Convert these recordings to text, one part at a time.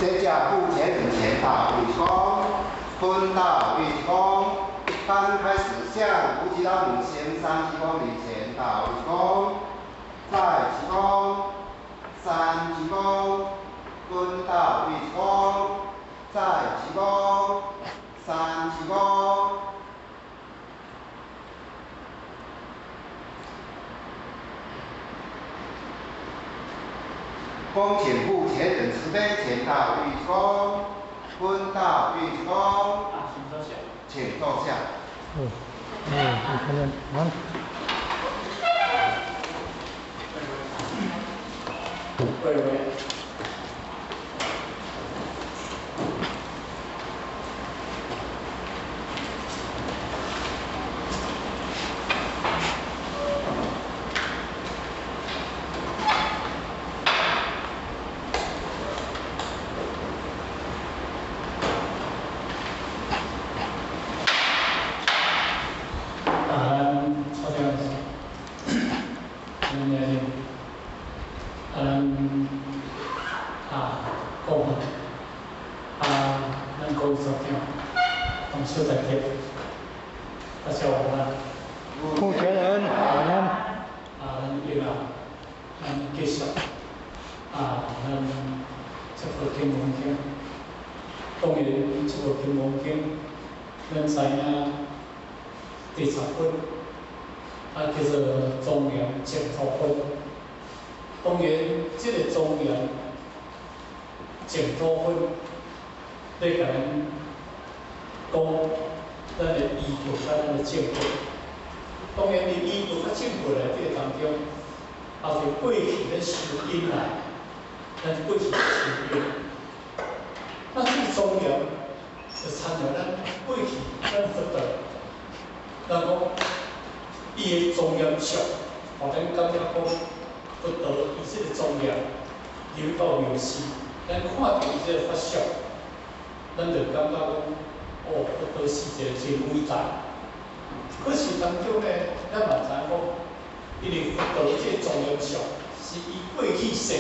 接着付钱人前到玉宫，坤到玉宫，刚开始向无极老母先3鞠躬礼前到玉宫，再鞠躬，3鞠躬，坤到玉宫，再鞠躬，3鞠躬。 恭请付钱人慈悲前到玉宫，坤到玉宫，请坐下。你看见啊？喂。付钱人晚安。咱继续咱这部天王经，当然这部天王经，咱知影第10本，叫做庄严净土本。当然，这个庄严净土本，要甲咱讲咱的依据甲咱的正本。当然，伫依据甲正本内底当中，也是过去咱修因来，咱过去修因。那这个庄严就参照咱过去咱佛道，咱讲伊的庄严相，互咱感觉讲佛道伊这个庄严流到流逝，咱看到伊这个法相，咱就感觉讲，哦，佛道是一个真伟大。可是当中呢，咱嘛知影讲，因为佛道这个庄严相，是伊过去世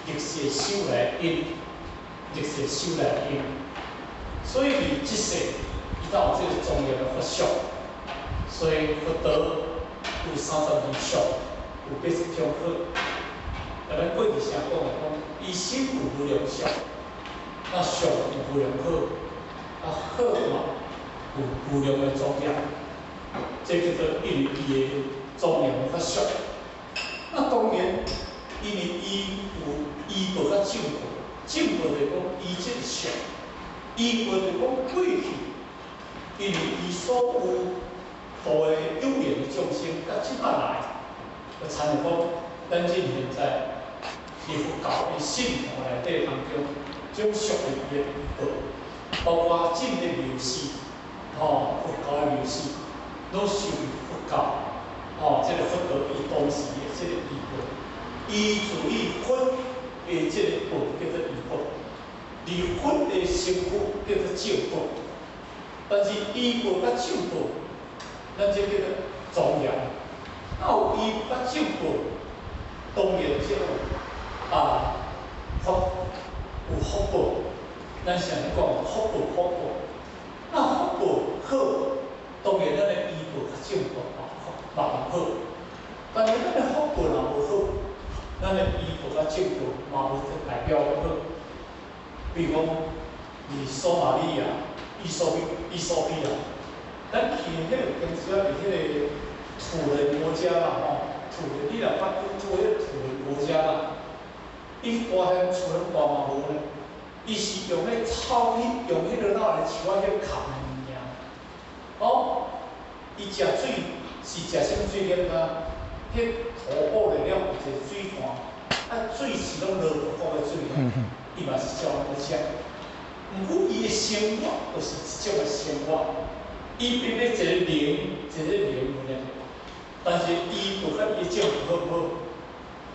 历史修来因，历史修来因，所以伫即世伊才有这个庄严的法相。所以佛道有32相，有80种好。咱过去常讲的讲，伊心有无量相，那相有无量好，好嘛有无量的庄严。 这叫做因为伊的庄严的法相。那当然，因为伊有依据甲正果，正果就讲伊这个相，依据就讲过去，因为伊所有度的有缘的众生，甲即摆来，就参照讲，咱这现在伫佛教的信徒内底当中，种属于伊的依据，包括正的流逝，佛教的流逝。 拢属于佛教，这个佛道伊当时的这个依据，依自于佛的这个本叫做依佛，而佛的身躯叫做正佛。但是依据甲正佛，咱这叫做庄严。那有依据甲正佛，当然即有福有福报，咱常讲福报。那福报好。 当然，咱的依据甲正果嘛无好，但是咱的福报若无好，咱的依据甲正果嘛无代表好。比如讲，索马利亚、伊索比亚，咱去迄个跟主要伫迄个土人国家啦，你若捌做迄个土人国家啦，伊大汉厝人大嘛无呢，伊是用迄草用迄个哪个树仔去扛。 伊食水是食啥物水源啊？迄土堡内了有一个水潭，水是拢落雨的水，伊嘛是照安尼食。毋过伊的生活就是一种的生活，伊并咧一个灵呢。但是伊就甲伊的正好不好？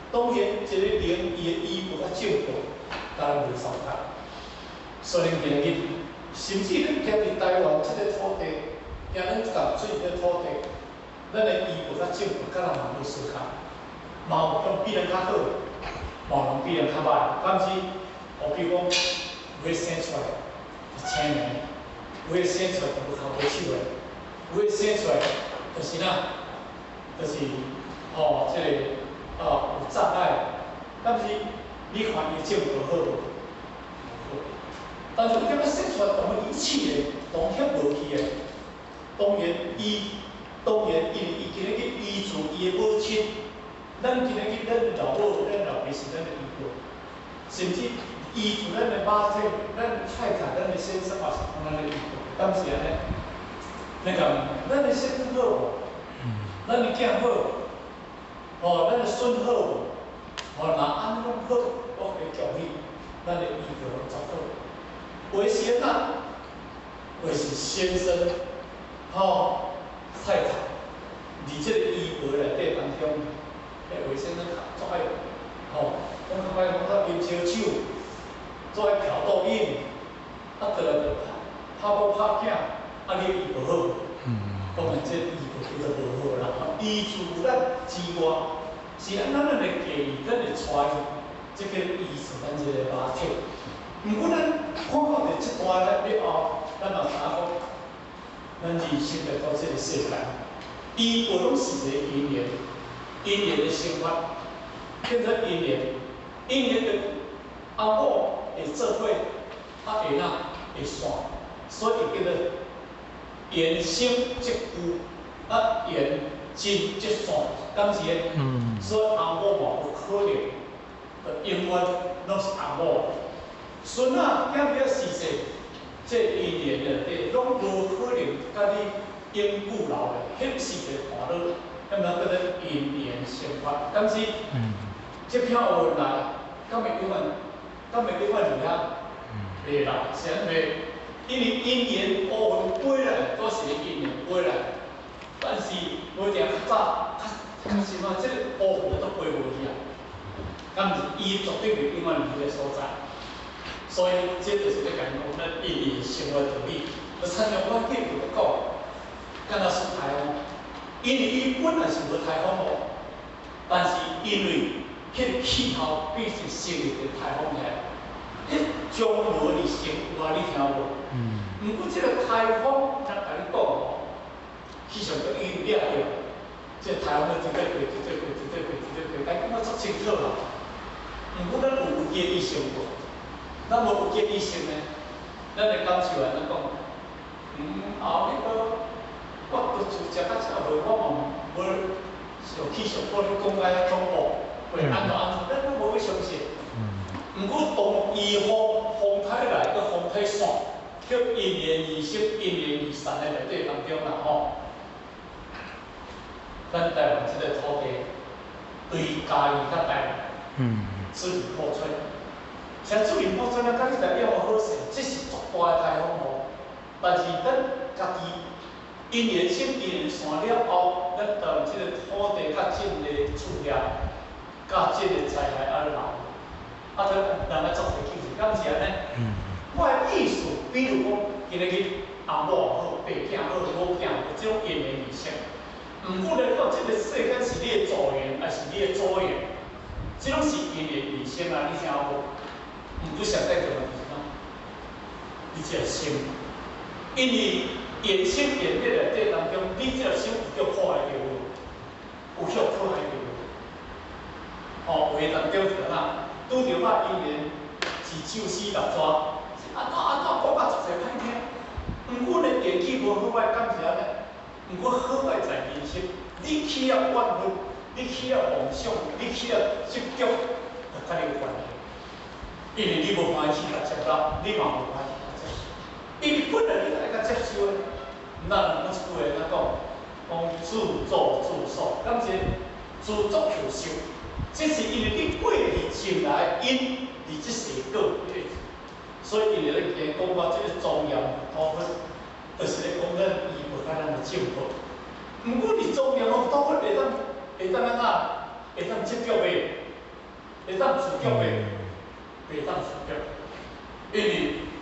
当然，一个灵伊的依据甲正果，当然袂相同。所以今日，甚至咱今日台湾这个土地。 今咱一啖水的土地，咱的依据甲正果，甲人嘛无相共，嘛有比人较好，嘛有比人较歹，但是比如讲，有生出来青年，有生出来就无头无手的，有生出来就是哪，就是这个有障碍，但是你看伊种无好无？但是你感觉生出来同伊起的，同遐无去的，当然伊今日去医治伊的母亲，咱今日去咱老母、咱老爸是咱的医过，甚至医治咱的肉体、咱的菜菜、咱的身体也是咱的医过。敢是安尼？那个咱的身体好无？咱的囝好，咱的孙好无？若安尼拢好，我会教你，咱的医疗做好。为先啊，为是先生，菜菜，伫即个医学内底当中，迄卫生咧做爱，讲较歹讲较啉烧酒，做爱嫖毒瘾，倒来就拍某拍囝，你医无好，当然这医学就无好啦。医治咱之外，是咱会介意，咱会带即个医治咱即个肉体。毋过咱看到着即段了后，咱嘛知影咱人生来到这个世界，伊无拢是一个因缘，因缘的生活，变成因缘，因缘的阿某会做伙，下仔会散，所以叫做缘生即有，缘尽即散，敢是的？所以阿某嘛有可能，永远拢是阿某。孙仔要死世，这因缘内底拢无可能甲你永久留的，迄世个伴侣，咁样叫做因缘生活。但是，这篇学问来，敢会永远如遐？袂啦，是安袂？因为因缘学问背来都是因缘背来，但是无定较早，较什么？这个学问都背无去啊。敢是伊绝对袂永远伫迄个所在。所以，这就是咧讲咱因缘生活道理。就参照我继续咧讲，敢若属台风，因为伊本来是无台风哦，但是因为迄个气候变成成立个台风来，将无你生活，你听无？毋过这个台风，咱甲你讲哦，气象局已经抓着，这台风咧直直过，但感觉足清楚啦。毋过咱有建议生活。咱无有建议性呢，咱会感受安尼讲，后迄个我都住食到遮好，我嘛无受气象局咧讲甲恐怖，会安怎，咱都无要相信。毋过当伊风台来，个风台散，叫因缘而生、因缘而散的内底当中啦咱台湾即个土地对家己较台湾，水源破吹。像水源破吹，咱甲你来了好势，这是足大的台风雨。但是咱家己因缘生因缘散了后，咱台湾即个土地甲种的厝业，甲种的灾害留，咱人做伙起是敢是安尼？我的意思，比如讲，今日阿某好，爸囝好，某囝好，这种因缘而生。毋过来到这个世间是你的助缘，还是你的阻缘？这拢是因缘而生啊！你听有无？毋过上帝做的是啥？你只个心，因为缘生缘灭内底当中，你只个心有叫破坏掉有叫破坏掉有当中是哪？拄着我因缘是手死六纸，安怎讲甲实在歹听。毋过咧缘起无好坏，敢是安尼？毋过好坏在人心，你起了怨恨，你起了妄想，你起了执着，就甲你有关系。因为你无欢喜甲接纳，你嘛无欢喜甲接受。因为本来你爱甲接受的，咱讲一句话安讲自作自受，敢是自作自受。这是因为你过去种来的因，而这世果。所以因为咧讲我这个庄严土分，就是咧讲咱医学甲咱的政府。毋过你庄严土分会当安怎？会当执着袂？会当自觉袂？袂当自觉，因为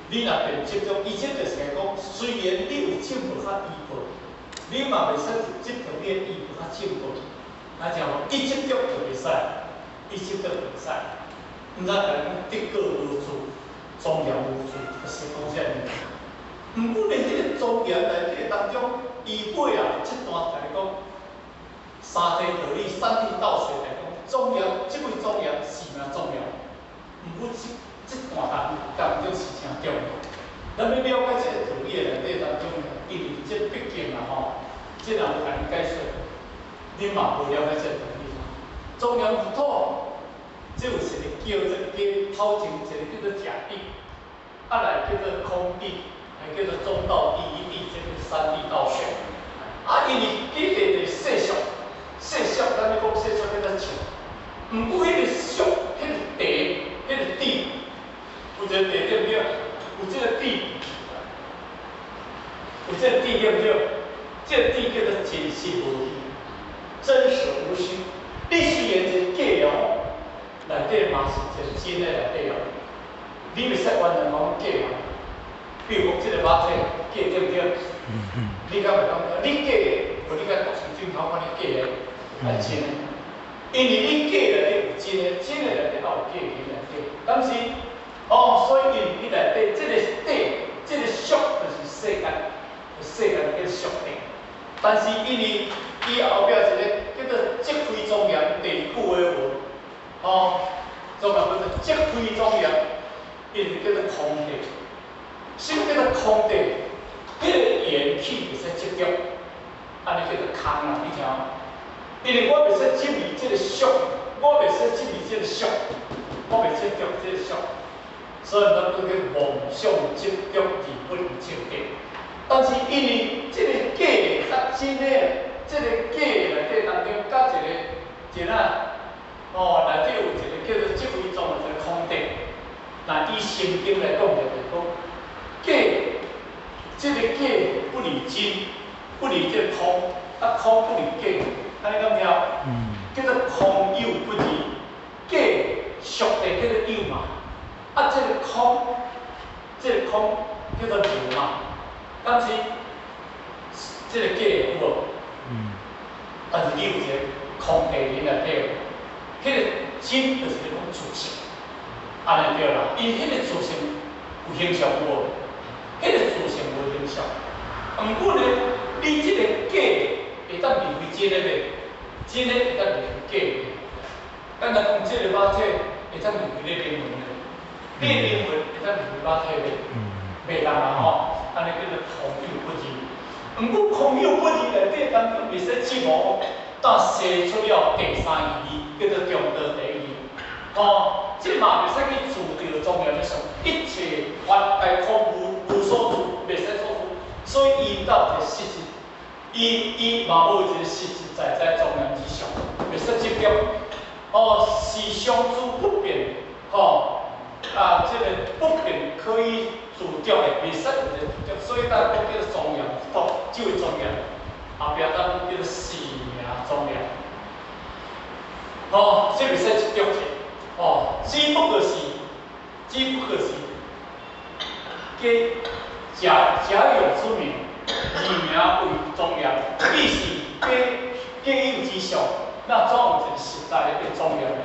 你若变执着，以前就是讲，虽然你有政府较医学，你嘛袂使执着你的医学较政府，啊，听无？一执着就袂使，一执着就袂使，毋知甲你得过无处，庄严无主，就是讲这样。毋过咧，迄个庄严内底当中，伊尾啊，这段来讲，三谛道理、三谛道学来讲，庄严，即位庄严是名庄严。毋过这段当中是真重要。咱要了解这个道理的内底当中，因为这毕竟啊吼，这若有甲你解说，恁嘛无了解这个道理。庄严无土，这有一个叫做家头前一个叫做假谛，啊来叫做空谛，还叫做中道第一谛，这个三谛道学。啊，因为迄个的世俗，咱要讲世俗叫做笑，毋过迄个俗，迄个地，迄个谛，有一个地对不对？有这个谛，有这个谛对不对？这个谛叫做真实无虚，真实无虚。历史原则假哦，内底嘛是一个真诶内底哦。你袂使完全讲假嘛？比如讲这个肉体假对不对？你敢袂感觉？你假的，无你甲国税警察看你假的，还真的。因为你假内底有真的，真的内底也有假的内底。但是，所以因为内底这个地，这个俗就是世间叫俗地。但是因为伊后壁一个叫做积灰庄严地句的文，庄严叫做积灰庄严，因为叫做空地。什么叫做空地？迄个元气袂使积聚，安尼叫做空啊，你听。因为我袂使进入这个俗，我袂使进入这个俗，我袂使入这个俗，所以咱叫妄想积聚而不能清净。但是因为这个假的甲真的，这个假的内底当中甲一个内底有一个叫做积灰庄的一个空地。那以圣经来讲就是讲，假，这个假不离真，不离这个空，空不离假，安尼敢听？叫做空有不离，假俗的叫做有嘛，这个空叫做有嘛。但是，这个假有无？但是你有一个空地里内底，迄个真就是讲自性，安尼对啦。因迄个自性有形象有无？迄个自性无形象。毋过呢，你这个假会当离开真的袂？真的会当离开假的。咱来讲，这个肉体会当离开你灵魂的，你灵魂会当离开肉体袂？袂当啊吼。安尼叫做空有不离。毋过空有不离内底当中袂使进步，但生出了第三义，叫做中道第一义。即嘛袂使去自着庄严的上，一切法皆空无所住，袂使所住。所以伊有一个实质，伊嘛无一个实质在庄严之上，袂使执着。是相诸不变，这个不变可以。自着的，袂使有一个自着，所以咱讲叫做庄严佛，即位庄严，后壁咱叫做四名庄严。这袂使执着者，只不过是，假有之名，以名为庄严，意是假有之相，那怎有一个实在的变庄严呢？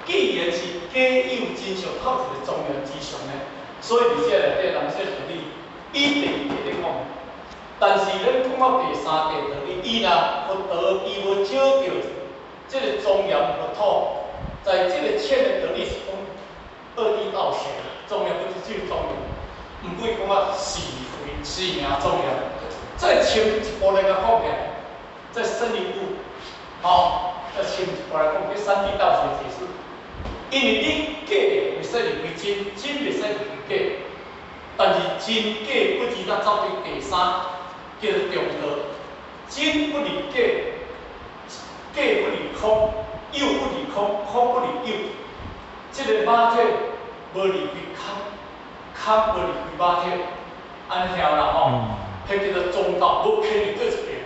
既然是假有真相，透一个庄严之相呢？所以伫这内底，人说道理一定会得讲，但是咱讲到第三地道理，伊若佛道伊无找到这个庄严佛土，在这个浅的道理是讲二谛道学，庄严不是只有庄严，毋过讲啊是非四名庄严，再深一步来甲讲起来，再深一步，再深一步来讲，这三谛道学解释。因为你假袂使离开真，真袂使离开假，但是真假不离咱走对第三，叫做中道。真不离假，假不离空，有不离空，空不离有。这个肉体无离开空，空无离开肉体，安尼听啦吼。迄叫做中道，无偏离倒一边，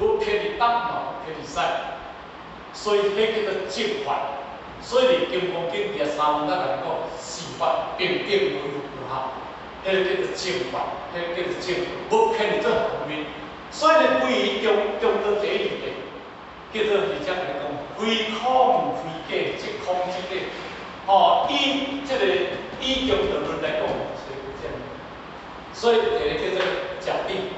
无偏离东，嘛无偏离西，所以迄叫做正法。所以《金刚经》第3文咱来讲，四法平等无合，迄个叫做正法，迄个叫做正，无偏离做方面。所以呢，归于中道第一个，叫做而且来讲，非空非假，即空即假。伊这个以中道论来讲是有这样，所以第一个叫做假谛，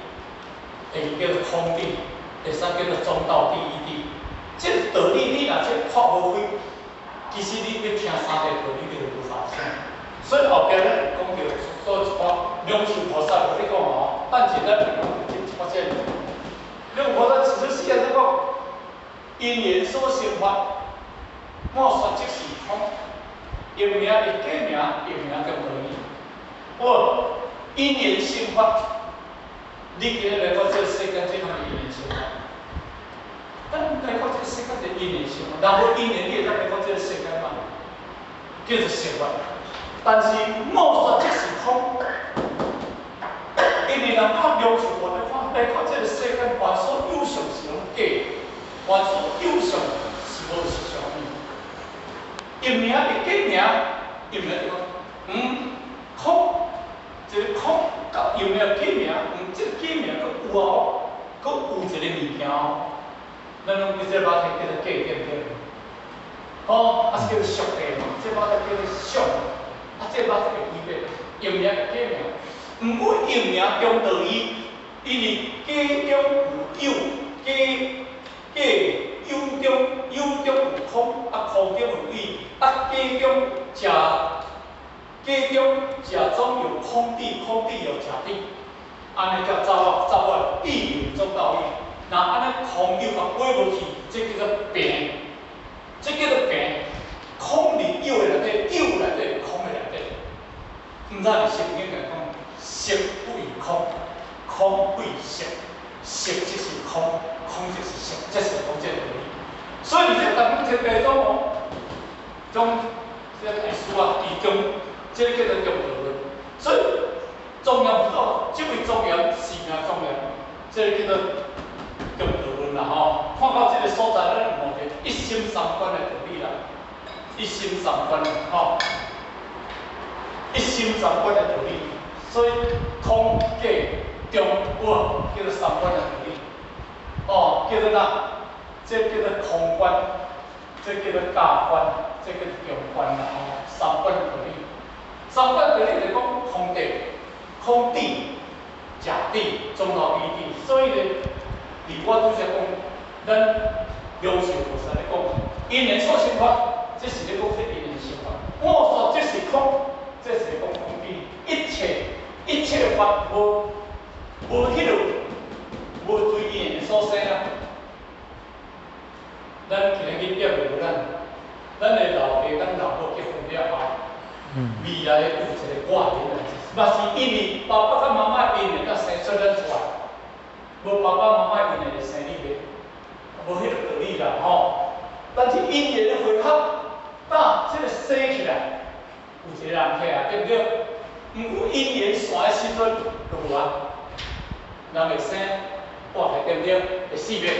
第二叫做空谛，第三叫做中道第一谛。这个道理你若这发无开，其实你要听三个道理你就无法听。所以后壁咱讲到说一寡龙树菩萨有咧讲哦，咱简单来讲就发现，龙树菩萨其实是在讲因缘所生法，我说即是空。用名的假名，用名中道理。我因缘生法，你今日来到这个世间，这项因缘生法。咱来到这个世间是因缘生法，然后因缘你会当来到这个世间嘛，叫做生法。但是莫说即是空，因为人看描述我哋看来到这个世间，凡所有相是拢假，凡所有相是无实相的。用名的假名，用名就讲，空，一个空，甲用名假名，这个假名佫有哦，佫有一个物件哦，咱用这把题叫做假，对不对？哦，是叫做俗题嘛，这把题叫做俗，这把题叫区别，用名甲假名，毋过用名中道义，因为假中有有中有空，空中有义，假中总有空谛，空谛有假谛，安尼才走啊，义有中道义。那安尼空有甲过无去，这叫做平，这叫做平。空伫有的内底，有内底空的内底。毋知是圣经来讲，色不异空，空不异色，色即是空，空即是色，这是讲这个道理。所以这当中这种哦，种这个意思啊，其中这个叫做中道论。所以中央不到，这位中央是名中央，这个叫做中道论啦吼。看到这个所在，咱问者一心三观的道理啦，一心三观吼，一心三观的道理。所以空假中有叫做三观的道理，哦，叫做哪？这叫做空观，这叫做假观，这叫做中观啦吼。三观的道理，三观道理就讲空谛、空谛、假谛、中道义谛。所以呢，我拄则讲，咱龙树菩萨咧讲，因缘所生法，这是咧讲这因缘生法。我说这是空，这是咧讲空谛。一切法无迄落，无随因缘所生啊。咱今日点袂咱的老爸咱老母结婚了后，未来有一个挂念的，嘛是因为爸爸甲妈妈因缘才生出咱出来，无爸爸妈妈因缘就生你袂，无迄个道理啦吼。但是因缘的回合，当这个生起来，有一个人起来，对不对？毋过因缘线的时阵就无啊，人会生，挂起对不对？会死袂？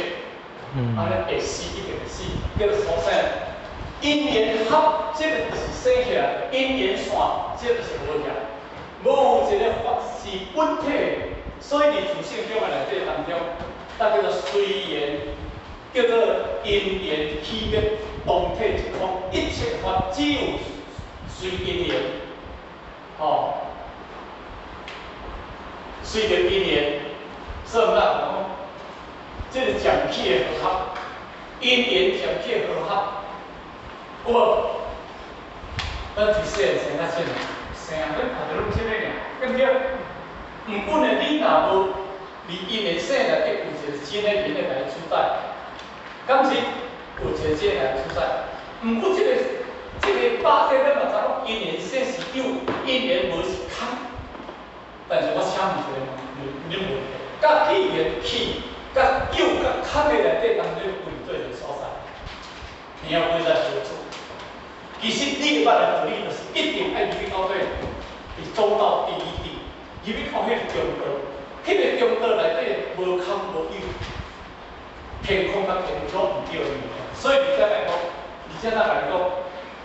安尼会死一定会死，叫做所生。因缘合，这个就是生起来；因缘线，这个就是无起来。无一个法是本体，所以伫自性中的内底当中，咱叫做随缘，叫做因缘起灭，同体即空。一切法只有随因缘，哦，随着因缘，所以咱讲，这个讲起的和合，因缘讲起的和合。我，咱伫细汉生啊，生啊，咱看着拢即个尔，对不对？毋过呢，你若无离因缘生内底有一个真的因的来出在，敢是有一个真的来出在。毋过这个百岁咱嘛知讲因缘生是有，因缘无是空。但是我请问一个你问题，甲因缘起，甲有甲空的内底当中为做一个所在，你要会在何处？其实你捌的道理就是一定爱入去到底，是中道第一谛，入去到迄个中道，迄个中道内底无空无有，偏空甲偏空毋对的物件。所以而且来讲，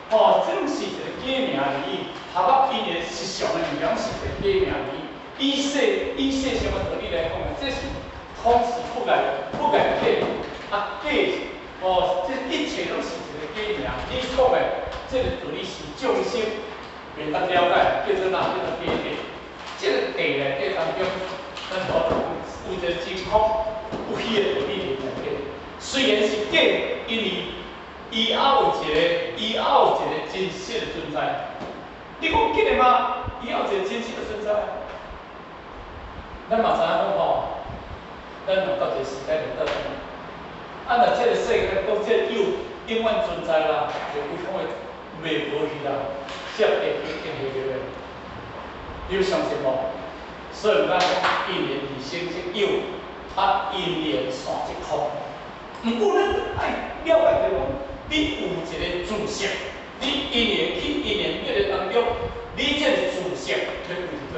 哦，正是一个假名而已。合合因缘实相的物件是一个假名而已。以世上的道理来讲，这是空是不改假，假哦，这一切拢是一个假名。你讲的这个道理是众生袂当了解，叫做哪叫做地地。这个地内底当中，咱无有一个真空不虚的道理在内底。虽然是假，因为伊后有一个真实的存在。你讲假的吗？伊后有一个真实的存在。咱嘛知影讲吼，咱若到一个时代就倒来。啊，若这个世界讲这个有永远存在啦，就有可能袂无去啦，接地去建下个。你有相信无？所以咱讲因缘而生即有，因缘散即空。毋过咱爱了解着讲，你有一个自性，你因缘去因缘迄个当中，你这个自性要归伫对，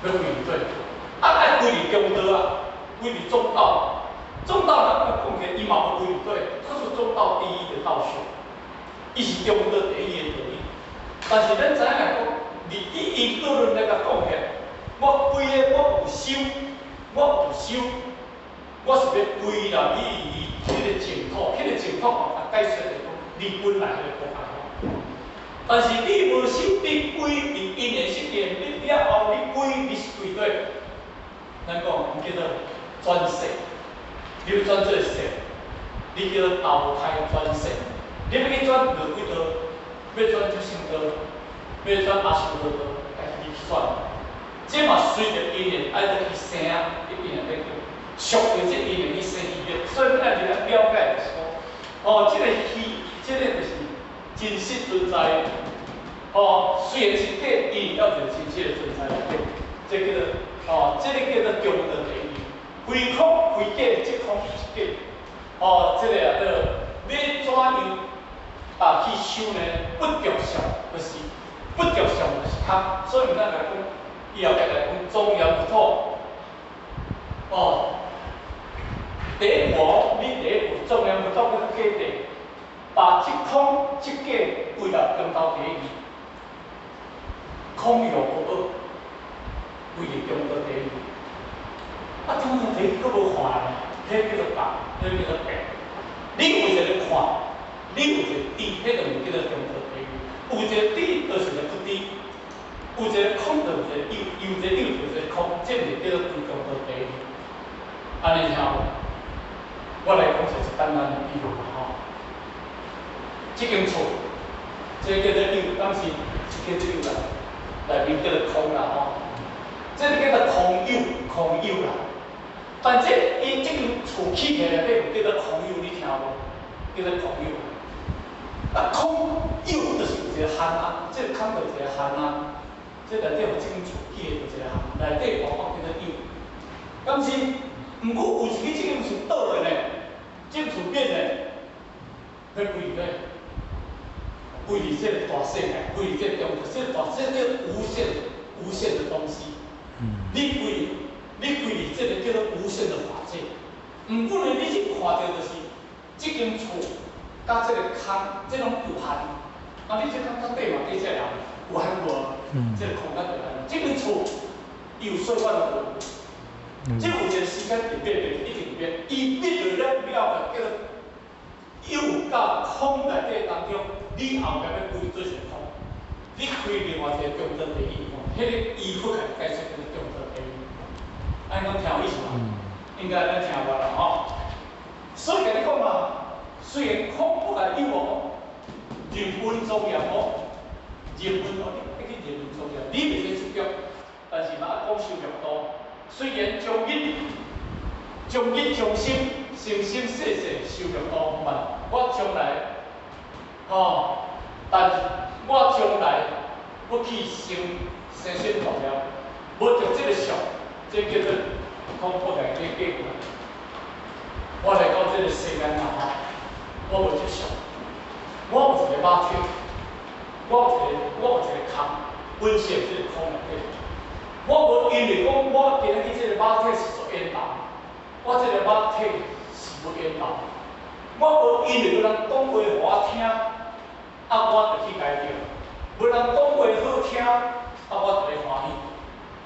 要归伫对，爱归伫中道啊，归伫中道。中道咱讲起，伊嘛无归伫对，它是中道第一的道学，伊是中道第一的道理。但是咱知影讲，以个论来甲讲起，我规个我有修，我是要归纳你迄个净土，迄个净土嘛，解释来讲，你本来迄个国家。但是你无修，你归你因缘失变，你了后你归你是归对，咱讲叫做转世，你要转做世，你叫做投胎转世，你要去转落几道，要转出生道，要转阿修罗道，家己去选。这嘛随着因缘，爱得去生啊，一定会叫。属于这因缘去生伊的，所以咱就来了解就是讲，这个就是真实存在的。虽然是假，伊要有真实的存在的，这叫做这个叫做中道第一，非空非假，即空即假。这个要怎样去修呢？不着相就是不着相就是空，所以咱来讲，以后来讲中央不透。第一步，你第一步中央不透个假地，把即空即假归纳中道第一，空有无二，归入中道第一。中道第一佫无看呢，迄叫做白，迄叫做白。你有一个看，你有一个知，迄就叫做中道第一。有一个知，就是一个不知；有一个空，就有一个有；有一个有，就有一个空，这就叫做中道第一。安尼听有？我来讲就是简单的比喻吼。这间厝，这叫做有，当时一间有啦，内面叫做空啦吼。这个叫做空有啦。但伊这间厝起起来底叫做空有，你听无？叫做空有。空有就是有一个涵啊，这个空就一个涵啊。这内底有这间厝起的就一个涵，内底包括叫做有。但是，毋过有时去这间厝倒落呢，这厝变呢，要归入咧，归入这个大世界，归入这个中国，这个无限的东西。你归入这个叫做无限的法界。毋过呢，你去看到就是这间厝，甲这个空，这种有限。你这空甲底嘛底这人有限无？这个空甲有限。这间厝有说法无？这有一个时间会变，一定变。伊变落来了后，叫做有甲空内底当中，你后壁要归做成空。你开另外一个中道第一，迄个依佛来解释叫做中道第一。安尼讲听有意思吗？应该咱听有啦吼。所以甲你讲嘛，虽然空不来有哦，人文重要哦，人文哦，你去人文重要，你袂使出脚，但是嘛讲修六道。虽然将日将心，生生世世修六道嘛，我将来，但我将来要去生生道了，无着这个相，这叫做空不来这结果。我来到这个世间嘛吼，我无这相，我有一个肉体，我有一个空，本身这个空内底。我无因为讲我今日这个肉体是属缘投，我这个肉体是无缘投。我无因为有人讲话互我听，我就去改掉；无人讲话好听，我就来欢喜。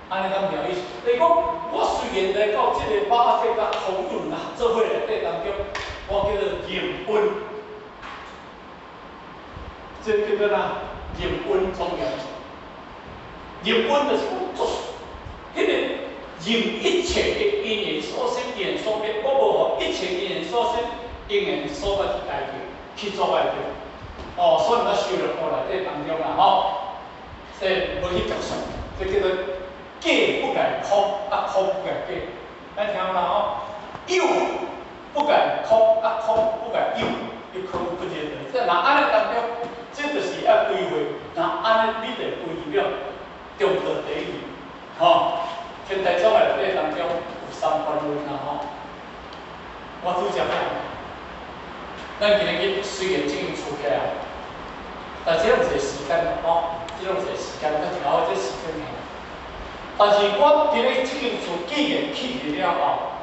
安尼敢有意思？就是讲，我虽然来到这个肉体甲空有合做伙内底当中，我叫做形分，这叫做哪？人温重要。人温就是讲做，迄个任一切的因缘所生，因缘所变，我无一切因缘所生，因缘所个去解决，去做解决。哦，所以咱修了后内底当中啦，吼，即无去着想，这叫做假不改空，空不改假。咱听啦吼，有不改空，空不改有，有空不结的。即若安尼当中，这就是要归回。若安尼你就归入了中道第一，吼。天台宗内底当中有三观论啦，吼。我拄则讲，咱今日虽然经营厝起来，但这种一个时间吼，这种一个时间，较调这时间尔。但是我今日这间厝既然起去了后，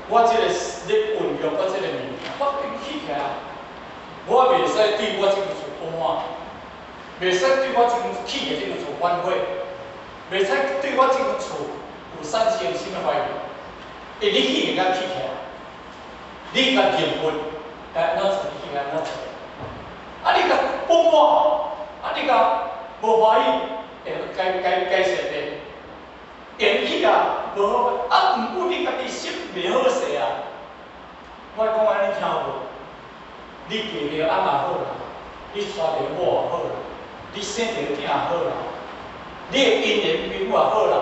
我这个咧运用我这个物件，我已经起起来，我袂使对我这间厝不满，袂使对我这间起的这间厝反悔，袂使对我这间厝有产生什么怀疑。因为你起个甲起起来，你甲认分，甲哪做你起来哪做，啊你甲不满，啊你甲无欢喜，该说的。演戏啊，无好，毋过你家己心袂好势啊。我讲安尼听有无？你嫁着翁也好啦，你娶着某也好啦，你生着囝也好啦，你的姻缘朋友也好啦，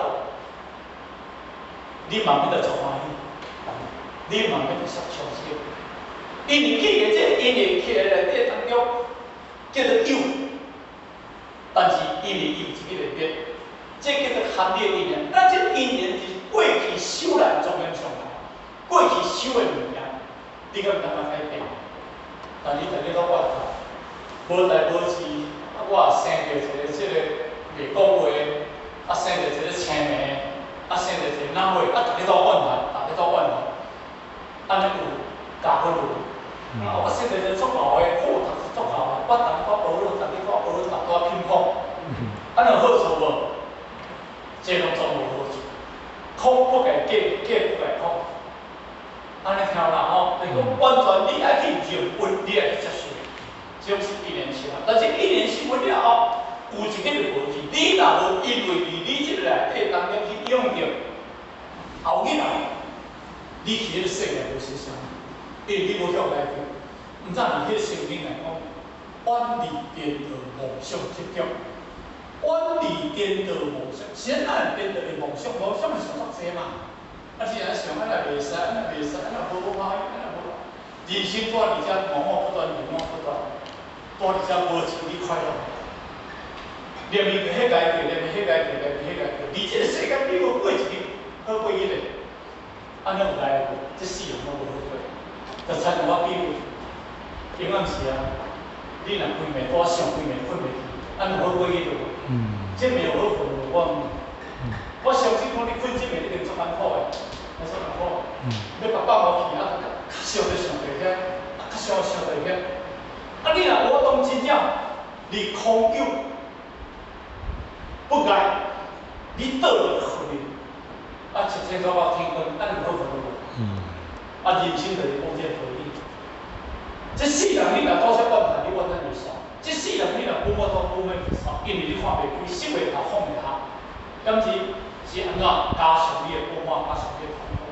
你嘛要着足欢喜，你嘛要着足相信。因为起个这姻缘起来内底当中叫做有，但是因为有一个特别。这叫做含烈因缘，咱这因缘是过去修来中央上来，过去修的物件，你敢有当改变？但你逐日都怨叹，无代无志，我生着一个这个袂讲话，生着一个青眉，生着一个哪位，逐日都怨叹，逐日都怨叹，安尼有加分无？我生着一个足好的，好读是足好的，我逐日都学了，逐日都学了，逐日都拼搏，安尼有好处无？这拢总无好处，空不改假，假不改空。安尼听啦吼，就是讲完全你爱去认分，你爱去接受，这种是一年生活。但是一年生活了后，有一个就无去，你若无因为你这个内底当中去用着，后日啊，你去迄个世界无成啥，因为你无向来去，毋知伫迄个圣经来讲，远离颠倒梦想执着。远离颠倒梦想，先按颠倒的梦想，梦想是上足济嘛。啊，是安想安那袂使，安那袂使，安那无歹，安那无。人生住伫遮，忙忙不断，忙忙不断，住伫遮无钱你快乐。念伊个迄个念伊迄个念伊迄个你这个世界你无过一日，好过一日。安尼有来无？这世人拢无好过。就亲像我比如，平安时啊，你若规暝多上规暝困袂去，安有好过一日无？这没有好困，我相信讲你困这暝一定足艰苦的，足艰苦。要把放落去啊，较少就上地遐，较少上地遐。啊，你若我当真正离空有不该，你倒入去，啊，七千多万天光，安有好困无？啊，人生就是讲这道理。这世人你若多少怨叹，你怨叹袂煞。这世人你若不摸到不摸袂煞，因为你看袂开，识袂透，看袂透。今次是安怎加上你的不满，加上你的痛苦。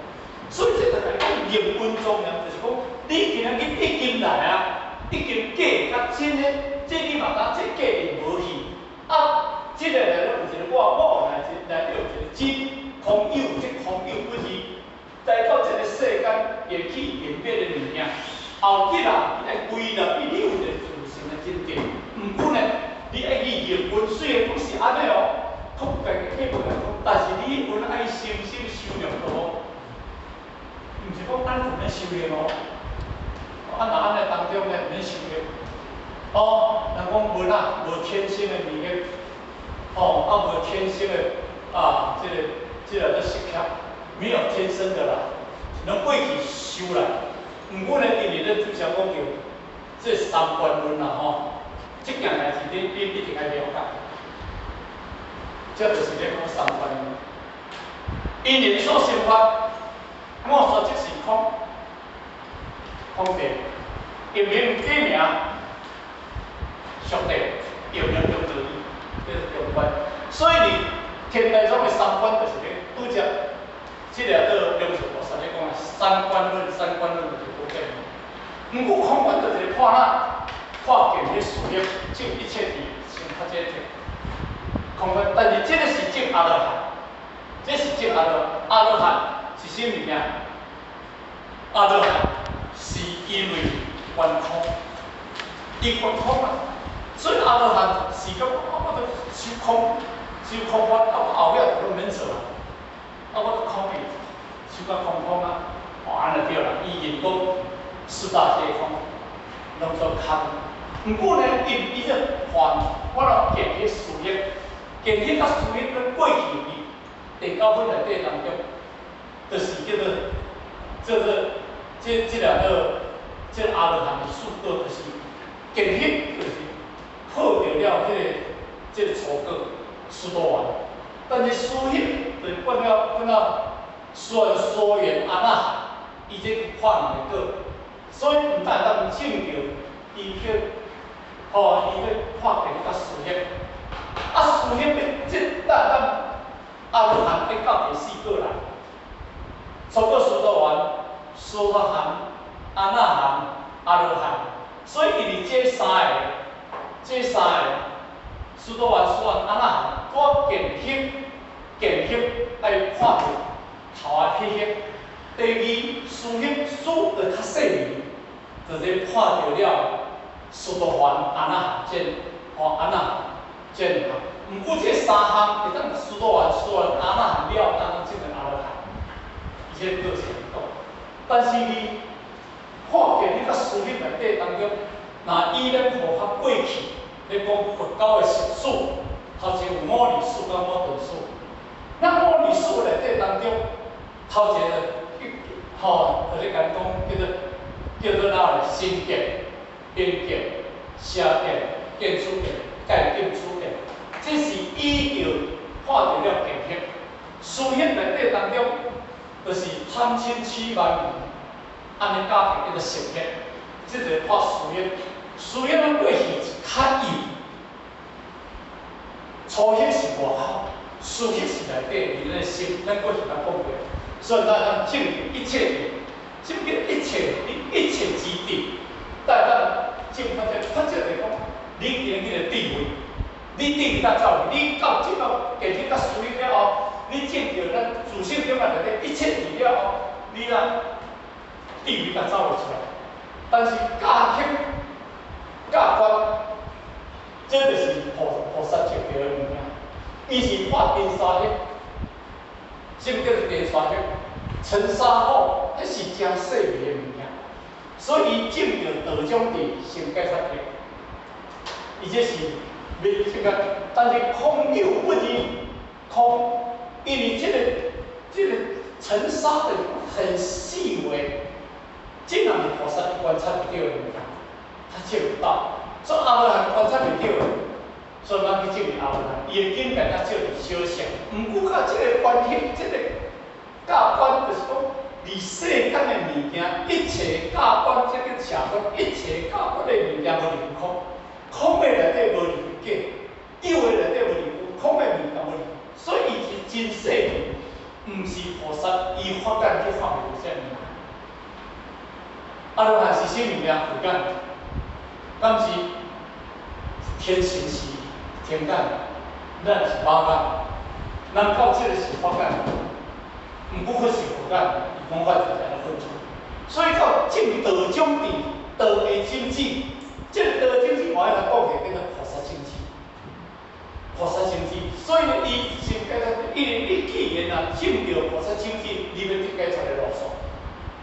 所以这就来讲人文重要，就是讲你今仔日已经来啊，已经假甲真的，这你嘛当这假并无去。啊，这个来了有一个我来了有一个真空有，这空有不是来到这个世间演起演变的物件。后日啊，你来归啦，你有一个自信的真谛。毋过呢，你爱去认分，虽然讲是安尼哦，空不改假不改空，但是你本爱心心修炼咯，毋是讲咱唔免修炼咯。啊，那安尼当中呢，唔免修炼。哦，人讲无啦，无天生的物件，哦，啊无天生的啊，这个叫识巧，没有天生的啦，能过去修来。毋过呢，因为咱主常讲叫这三观论啦吼，这件代志你一定要了解。这就是咧讲三观论。因缘所生法，我说即是空，空地，因缘假名，属地，有了就得意，这是有关。所以你天台上的三观就是咧，拄则这个个梁实菩萨咧讲啊，三观论就是多这样。毋过空观就是咧看哪，看见迄事业，证一切伫先较这个空观，但是这个是证阿罗汉，这是证阿罗汉是啥物件？阿罗汉是因为圆空，伊圆空啊，所以阿罗汉是讲我都修空法，后尾就免做啊，我都空去，修到空啊，安尼对啦，伊言讲四大皆空，拢做空。毋过呢，伊这还我若见迄事业，见迄甲事业跟过去第9分内底当中，就是叫做这两个这阿罗汉的数个，就是见迄就是破掉了这个初果须多丸，但是事业就是变了所缘阿那含，伊这破两个果，所以毋但当证着伊去。伊去破掉甲事业，事业这咱阿罗汉要到第4个来，初果须多丸、梭罗汉、阿那含、阿罗汉，所以伊伫这三个须多丸、梭罗汉、阿那含，我见翕爱破掉头仔翕翕。第二，事业就较细微，就是破掉了。须多丸、阿那含见，阿那含见哈。毋过这三项会当须多丸、阿那含了，当然证成阿罗汉，而且个性高。但是你看见迄个事业内底当中，那伊咧佛法过去，咧讲佛教的实数，头前有摩尼数甲摩顿数。那摩尼数内底当中，头一个就咧讲叫做哪个心结。边界、下点、建筑点、盖建筑点，这是依照破掉了建设。事业内底当中，就是37,000元，安尼加起叫做实业，这就是破事业。事业咱过去是较易，初业是外口，事业是内底，你的心，咱过去讲过，所以咱证明一切点，证明一切之地。但咱证发这来讲，你今日个地位，你地位甲走，你到即个建设甲事业了后，你证着咱自性中内底一切地了后，你若地位甲走会出来。但是教学、教观，这就是菩萨证着的物件。伊是破金沙业，什么叫做金沙业？沉沙后，迄是真细微的物件。所以，伊证着道种伫心解脱体，伊这是未这个，但是空有不离空，因为这个尘沙的很细微，这样的菩萨观察不到的物件，他见不到，所以阿罗汉观察不到，所以咱去证明阿罗汉，伊的境界较少伫小相，毋过甲这个关系，这个教观就是讲。伫世间的物件，一切教观这个社会，一切教观的物件无离空，空的内底无离假，有的内底无离空的物件无离，所以伊是真细微，毋是菩萨伊发感去发明啥物件。阿罗汉是啥物件？有感，敢是天行是天感，咱是法感，咱到这个是法感，毋过迄是佛感。讲法就这样分出，所以到证道种地，道的经济，这个道经济我来讲起叫做菩萨经济，菩萨经济。所以呢，伊先解说，你既然啊证到菩萨经济，你要去解出来路数，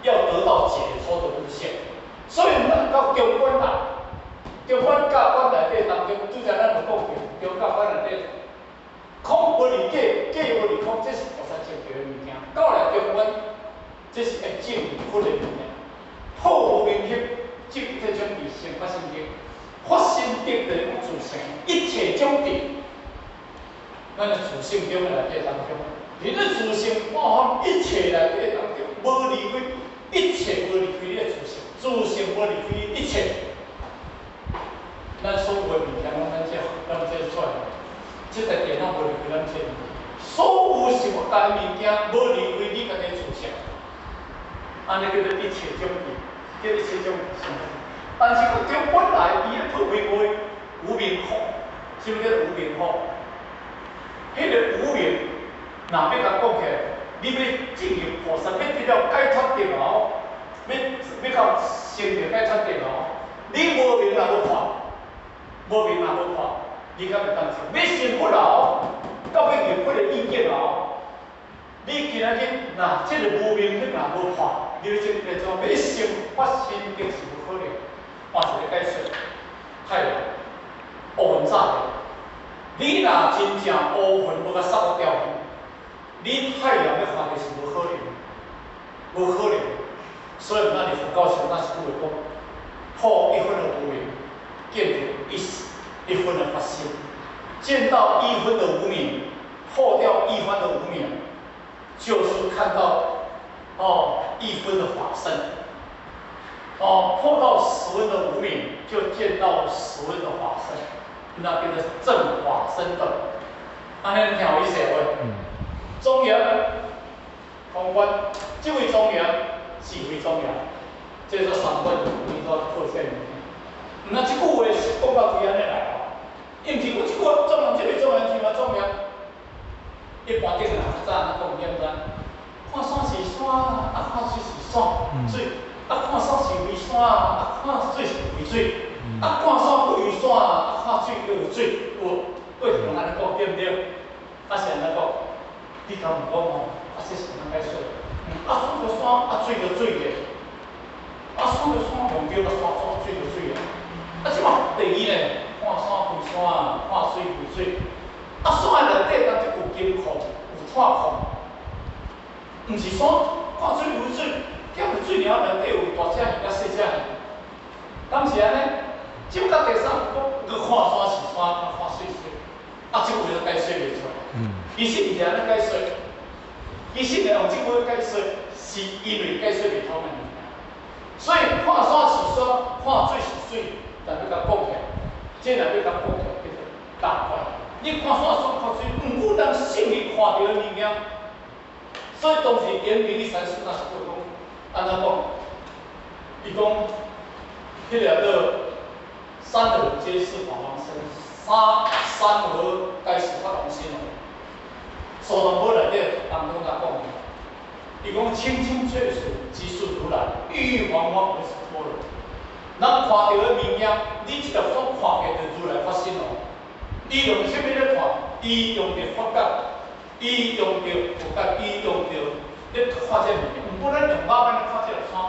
要得到解脱的路线。所以咱到中观来，中观教观内底当中，拄则咱就讲过，中教观内底，空无离假，假无离空，这是菩萨证到的物件。到来中观。这是会证佛的物件，好无明翕，证这种理性发生的，发生的就是讲自性，一切种的，咱的自性中内底当中，你的自性包含一切内底当中，无离开，一切无离开你的自性，自性无离开一切，咱所有的物件拢咱这。即台电脑无离开咱身，所有想干物件无离开你家己厝上，安尼叫做一切种地，叫一切种地。但是佢中本来伊咧土为外无名号，什么叫无名号？迄个无名，若要甲讲起来，你要进入菩萨，要得了解脱的后，要到成就解脱的后，你无明也无法，无明也无法，你敢会当受？要成佛后，到要入迄个意境后，你今仔日若即个无明迄若无法，你就叫做要成发心定是无可能。换一个解释，太难，乌云早的。你若真正乌云要甲扫掉去，你太阳要发的是无可能，无可能。所以咱伫佛教上，咱是讲会讲，破一分的无明，见到一分的发心，见到一分的无明，破掉一分的无明，就是看到一分的法身。破到10分的无明，就见到10分的法身，那叫做正法身道。安尼你听有意思无？庄严，空观，这位庄严是为庄严，这做三分，你做破线。那这句话是讲到规安尼来哦，因为我这句话庄严，这位庄严是嘛庄严。一般顶人早咱讲简单，看山是山，看水是水。看山是为山，看水是为水。看山为山，看水为水。为什么安尼讲对不对？是安尼讲，你敢唔讲吼？这是安尼解说。山就山，水就水个。山就山，用着山，水就水个。即马第二呢，看山为山，看水为水。山内底当即有金矿，有炭矿，毋是山，看水为水。咸水了内底有大只鱼甲细只鱼，敢是安尼？即到第三讲，佮看山是山，看水是水，即话就解说袂出来。其实毋是安尼解说，其实呢用即句解说，是因为解说袂通的物件。所以看山是山，看水是水，但要甲讲起来，即若要甲讲起来叫做大怪。你看山看水，毋过咱心里看到的物件。所以当时严明的禅师那是讲。安怎讲？伊讲，迄个叫三耳皆是法王身，三耳皆是法王身哦。所罗门内底当中甲讲，伊讲清清脆脆即是如来，郁郁黄黄为是般若。咱看到的物件，你只要所看到的如来法身哦。伊用啥物咧看？伊用着法觉，伊用着佛觉，伊用着咧看这物件。毋过咱用肉眼咧看这个山，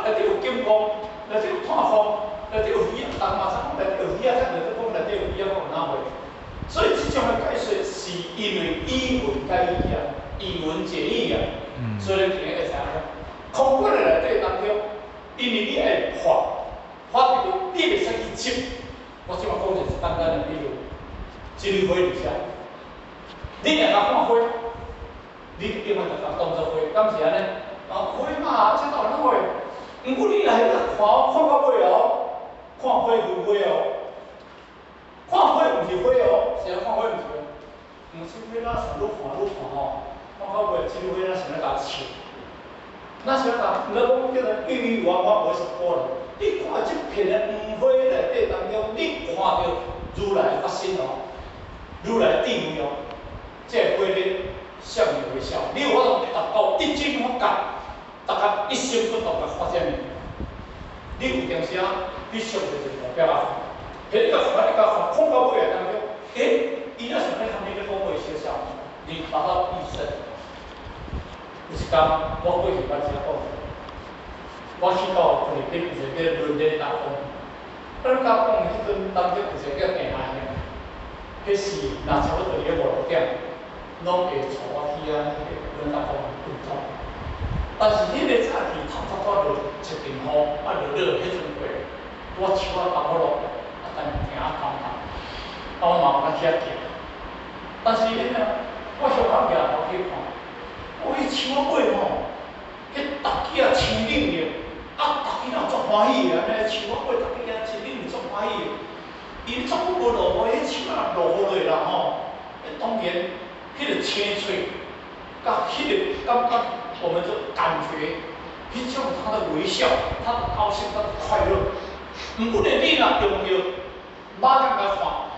内底有金光，内底有炭矿，内底有鱼啊，人嘛常讲内底有鱼啊，才内底讲内底有鱼啊，讲有哪会？所以这种的解说是因为以文解义啊，以文解义啊，所以咱今日会知影，空观的内底当中，因为你爱法就讲你袂使去执，我即马讲就是简单的比如，一朵花伫遮，你若甲看花。你永远就甲当作花，敢是安尼？花嘛，这到哪会？毋过你来看到尾哦，看花为花哦，看花毋是花哦，是啊，看花毋是花。这花咱是愈看吼，看到尾这花咱是咧甲笑，咱是咧甲，咱讲叫做郁郁黄黄为是般若。你看这片的黄花内底当中，你看到如来发身哦，如来地位哦，这花咧。笑面微笑，你有法度达到一真法觉，大家一心不动甲发这物件。你有当时啊，你想就是目标啊。迄个看你甲看到尾当中，伊若想咧含你咧讲话小小，你达到意识。有一天，我过去捌只讲，我去到菲律宾有一个伦敦打工，咱甲讲迄阵当中有一个叫平安的，迄时若差不多伫5、6点。拢会带我去啊，阮搭公运动。但是迄个早起头早落一阵雨，落迄阵过，我手啊放好落，等行啊空空，我嘛有遐行。但是我上晚行头去看，迄手啊尾吼，迄逐支啊青冷的，逐支若足欢喜的，安尼手啊尾逐支啊青冷足欢喜的。伊足久无落雨，迄手啊落雨落啦吼。当然，迄个清脆，甲迄个感觉，我们就感觉，迄种他的微笑，他的高兴，他的快乐。唔过呢，你若用着肉感来换，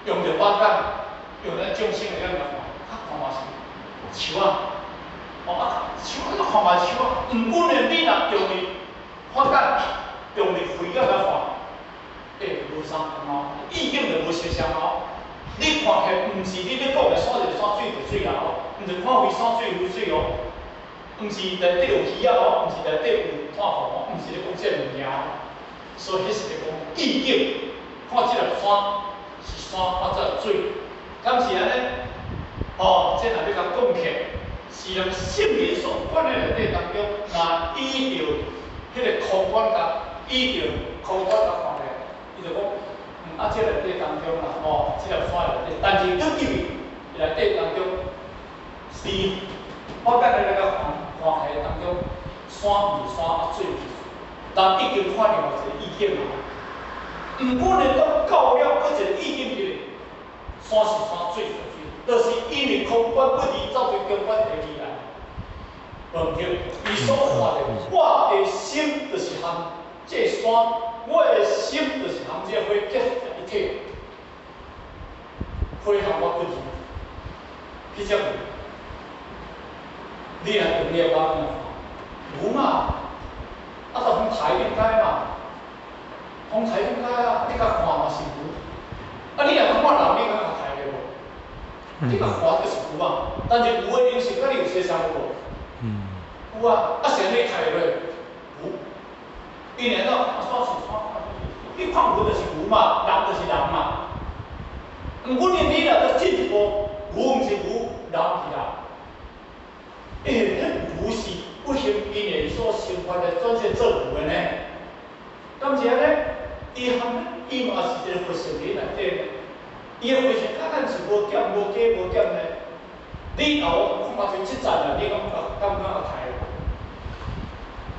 用着肉感，用咱众生的感来换，较看嘛是树啊，树啊，看嘛树啊。唔过呢，你若用着发感，用着慧感来换，无相同，意境就无相同。你看起毋是你要讲的山就山，水就水啊哦，毋是看飞山水有水哦，毋是内底有鱼啊哦，毋是内底有炭火哦，毋是咧讲这物件哦。所以迄是咧讲意境，看即个山是山，看这水，敢是安尼？哦，这若要甲讲起，是用圣灵所管的内底当中，若依着迄个空管甲依着空管甲看咧，伊就讲。这内底当中啦，这条山内底，但是对入内底当中是，我甲你来个看起当中，山是山，水是水，但已经看另外一个意境啦。毋过呢，到了搁一个意境就是，山是山，水是水，就是因为空观不离，走对空观的未来。问题，伊所看的，我的心就是含这山，我的心就是含这花结合一体，花含我不离，迄种，你若用了我看，有嘛？啊，就风台应该嘛，风台应该啊，你甲看嘛是有，啊，你若讲我人，你敢甲台的无？你甲看就是有啊，但是有的因是甲你有相像无？有啊，啊，是安尼开落，有。伊然后山是山，你看有就是有嘛，人就是人嘛。毋过你若要进一步，有毋是有，人是人。迄有是不行因缘所生发的转现做有的呢。敢是安尼？伊嘛是一个佛性理内底，伊的佛性甲咱是无减无加无减呢。你后看就即站啊，你感觉太？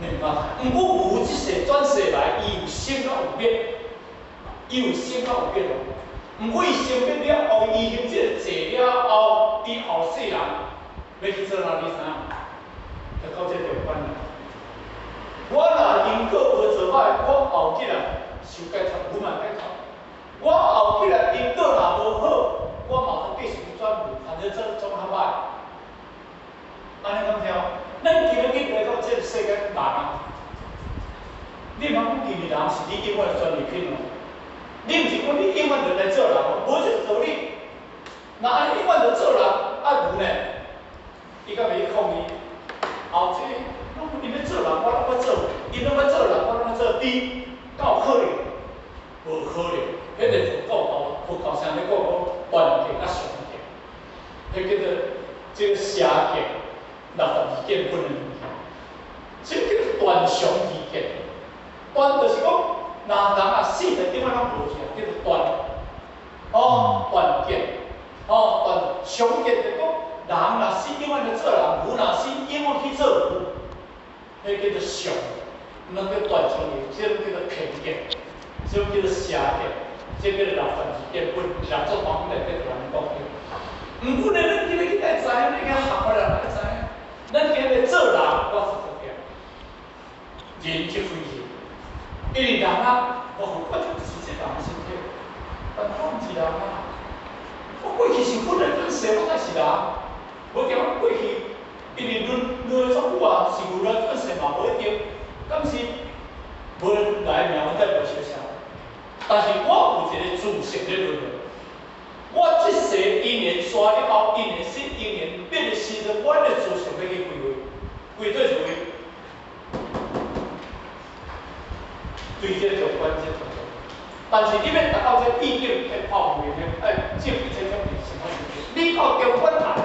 明白？毋过有即世转世来，伊有生甲有灭，伊有生甲有灭咯。毋过伊生灭了后，伊行即个坐了后，伊后世人要去做哪？你知影？就到这条关啦。我若因果无做歹，我后日受解脱，有嘛解脱。我后日因果若无好，我嘛继续转轮，反正做总较歹。安尼敢听？咱今日来到这个世界人啊，你莫讲今日人是你永远的专利品哦。你毋是讲你永远就来做人哦，无这个道理。那安尼永远就做人，啊有呢？伊敢袂去抗议？后这拢因要做人，我拢要做；因拢要做人，我拢要做。你敢有可能？无可能。迄个佛教上咧讲断见啊常见，迄叫做这个邪见。62见分的物件，这叫断常二见。断就是讲，若人啊死了，永远拢无去啊，叫做断。断见。断常见就讲，人若死永远就做人，牛若死永远去做牛，迄叫做常。毋通叫断常见，这种叫做偏见，这种叫做邪见，这叫做62见分。两种方面在人讲的。毋过呢，咱今日去来知影，你去学的人来知影。咱今日做人，我是做点，人即非人，因为人啊，我就是这人身体，但我毋是人啊。我过去是本来转世，我才是人，无叫我过去，因为轮作久啊，是如来转世嘛，无一定，敢是无来命运才无相像。但是我有一个自性咧轮回。我即世因缘刷了后，因缘失因缘变的时阵，我的自性要去归对谁？对这个关键。但是你要达到这意境的泡面呢，照这种情况，你到中观谈，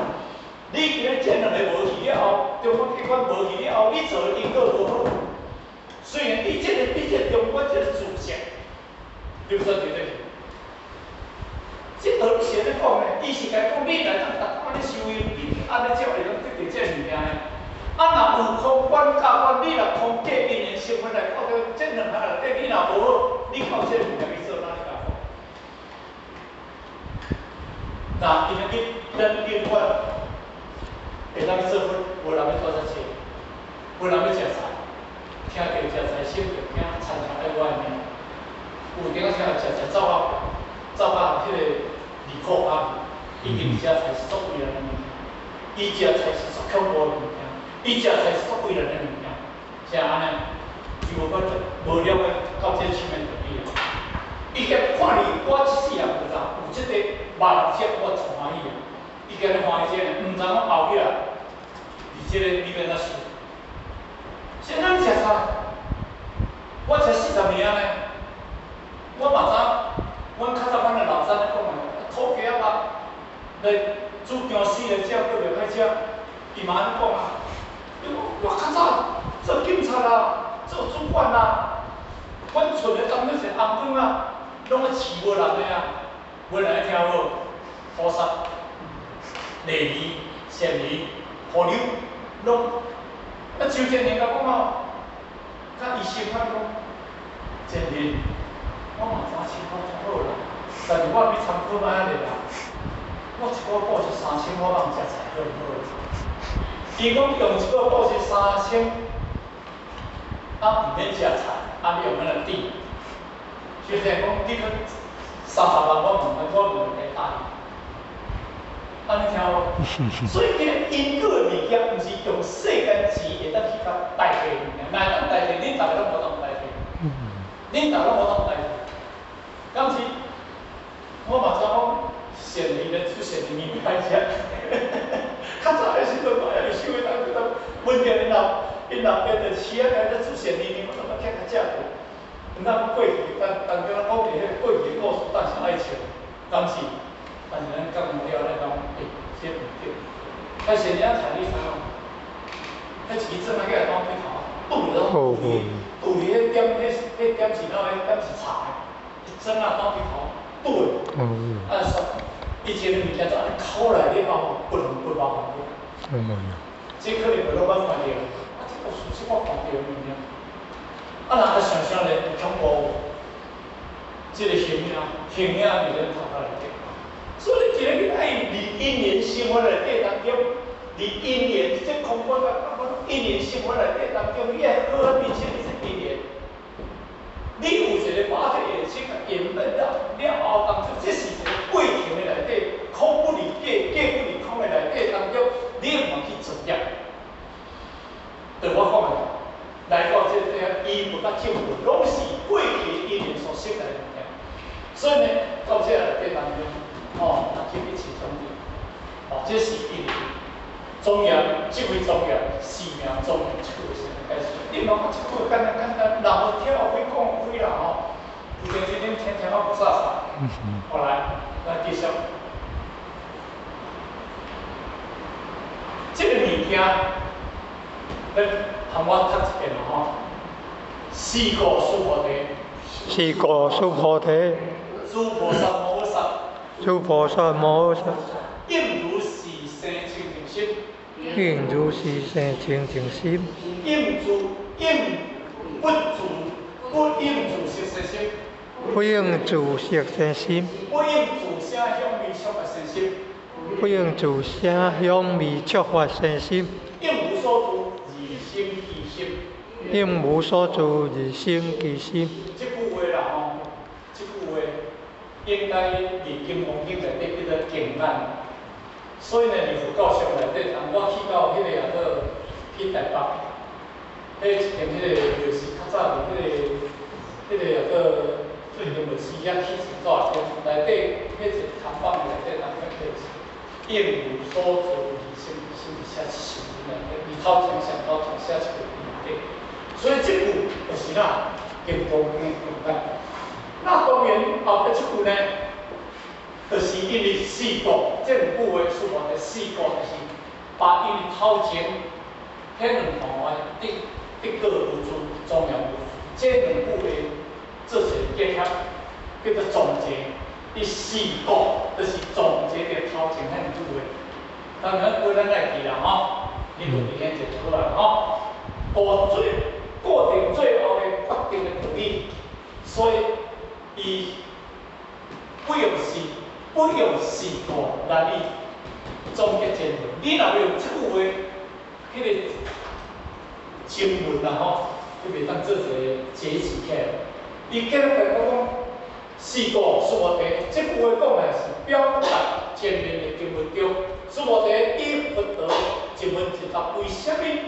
你今日这两个无去了后，中观机关无去了后，你做的因果无好。虽然你这个中观这个自性，对不对？对对。这道理是咧讲的，伊是甲讲你来当逐安尼修行，你安尼才会当得到这物件的。啊，若有空观假观，你若空假因缘成分来到这两项内底，你若无好，你靠这物件去做哪里甲好？那因为咱另外会当做伙，无人要讨食钱，无人要食菜，听到食菜心就听餐厅爱我的命。有顶下食走到迄个2块8，伊食菜是足贵人的物件，伊食菜是足恐怖的物件，伊食菜是足贵人的物件，是安尼，伊无法无了解到这层面道理。伊甲看你我一世人有即个万色，我足欢喜啊！伊今日欢喜这个，毋知影后壁伫即个里面哪想。现在食菜，我食40年呢。我嘛知，阮较早阮的老三咧讲的，土鸡仔肉来煮姜丝来食，佫袂歹食。伊嘛安尼讲啊，伊讲我较早做警察啊，做主管啊，阮厝咧当迄是红汤啊，拢咧饲无人的啊，无人听无，菩萨、礼仪、善礼、河流，拢啊，周建年甲讲啊，甲医生甲讲，建年。我嘛知情况足好啦，但是我比参考买咧啦。我一个报是3000，我人食菜好唔好？伊讲用一个报是3000，毋免食菜，用那个底。就是讲你去30万，我问会答应。安尼听无？所以，因果的物件，毋是用世间钱会当去甲代替物件，哪会当代替？恁逐个拢无当代替，恁逐个拢无当代替。当时我嘛知讲，善利咧做善利，你歹食。较早的时阵，我也是想要当问题因老爸就饲咧做善利，我怎么吃较食过？咱过去，当中讲伫迄个过去的故事，当时爱笑，当时，但是咱讲了咧讲，这毋对。但是你啊，菜你知影？迄一支针啊，起来当开头，堵了，堵迄点是哪个点是茶的。针啊，当开头堵的，啊说，以前的物件就安尼抠来了后，不包含的。这可能无老板看到，啊，这个事实我看到物件。啊，人家想象咧，恐怖，这个形影伫咱头壳内底。所以你一个人爱伫因缘生活内底当中，伫因缘这空观因缘生活内底当中，你爱好好辨识你这因缘。你有一个把这个事个圆满了后，当中这是一个过程的内底，空不离假，假不离空的内底当中，你唔通去作业。对我讲的，来到这医务甲政府，拢是过去因缘所生来的物件。所以呢，到这内底当中，那就一起中的，这是因缘。中央，这位中央，生命中央这个是开始。你莫讲这句简单，人无跳会讲开啦吼。有阵时恁听我不煞煞。后来，咱继续。这个物件，咱含我读一遍咯吼。四果树菩提。四果树菩提。诸菩萨摩诃萨。诸菩萨摩诃萨。应如是生清净心。应如是生清净心。应不应住色身心。不应住色身心。不应住声香味触法身心。不应住声香味触法身心。应无所住而心其心。应无所住而心其心。这句话啦吼，这句话应该伫经文经内底叫做经案。所以呢，伫佛教上内底，我去到迄个也个去台北，迄一间迄个就是较早伫迄个也个最近就是遐起一大间，内底迄一摊贩内底当个就是应无所住而心写一首内底，二头前上头前写一个内底。所以这句就是哪经文的经案。那当然后壁这句呢？就是因为四果，这两句话说话的四果，就是把因为头前迄两项的的个无助、重要无助，这两句话做成结合，叫做总结。第四果就是总结的头前迄两句话。当然，不咱来记啦吼，你就明显就出来吼。固定最后的决定的道理，所以伊不用是。不用四个来你总结前文。你若要有即句话，迄个前文啦吼，你袂当做一个解释起来。伊结合来讲，四个苏摩提，即句话讲的是表达前面的经文中，苏摩提以佛陀一问一答，为虾米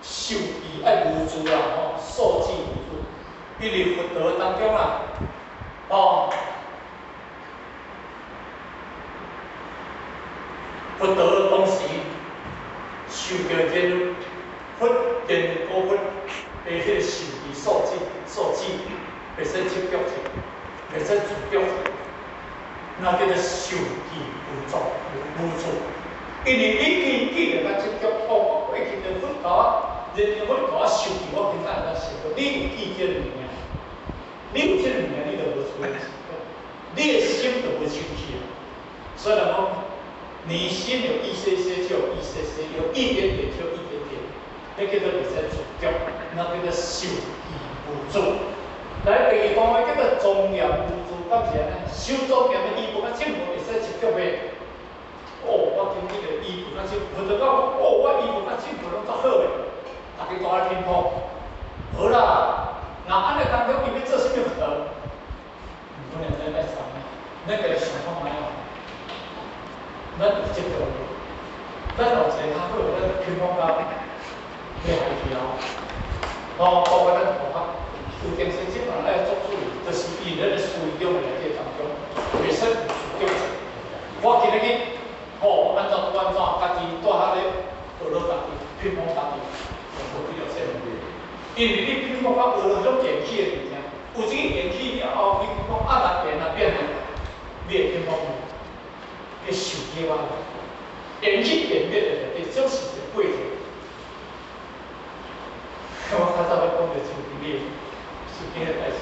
受记爱无助啦？吼，受记无助，因为佛陀当中啊，哦。佛陀当时受到这个佛言果佛的迄个受记所指，袂使执着者，袂使自着者，那叫做受记无助。因为你既然要执着，我过去的佛教，人家佛教受记，我简单来说，你有记这个物件，你有这个物件，你就无出来，你的心就无生气啊。所以讲。你心有一些些就有一些些，有一点点就有一点点，那叫做袂使自着，那叫做受记无助。来第二讲的叫做庄严无助，敢是安尼？修庄严的衣服，政府袂使执着的。哦，我今日个衣服，那就或者讲，哦，我衣服那政府拢足好的，大家都爱听讲。好啦，那安尼当中伊要做啥物活动？不能再来想，那个想法买哦。咱有执着，咱有一个较好，咱轻松到袂害去哦。包括咱头发，有健身即人爱做注意，就是以咱的思维中来这当中，袂使有执着。我今日吼安怎，家己住遐咧，学落家己，轻松家己，无必要说问题。因为你轻松到学落种元气的物件，有这个元气了后，你讲啊变变了，你会轻松。嘅受记啊，演起演变的，这就是一个过程。我较早要讲着受记的代志。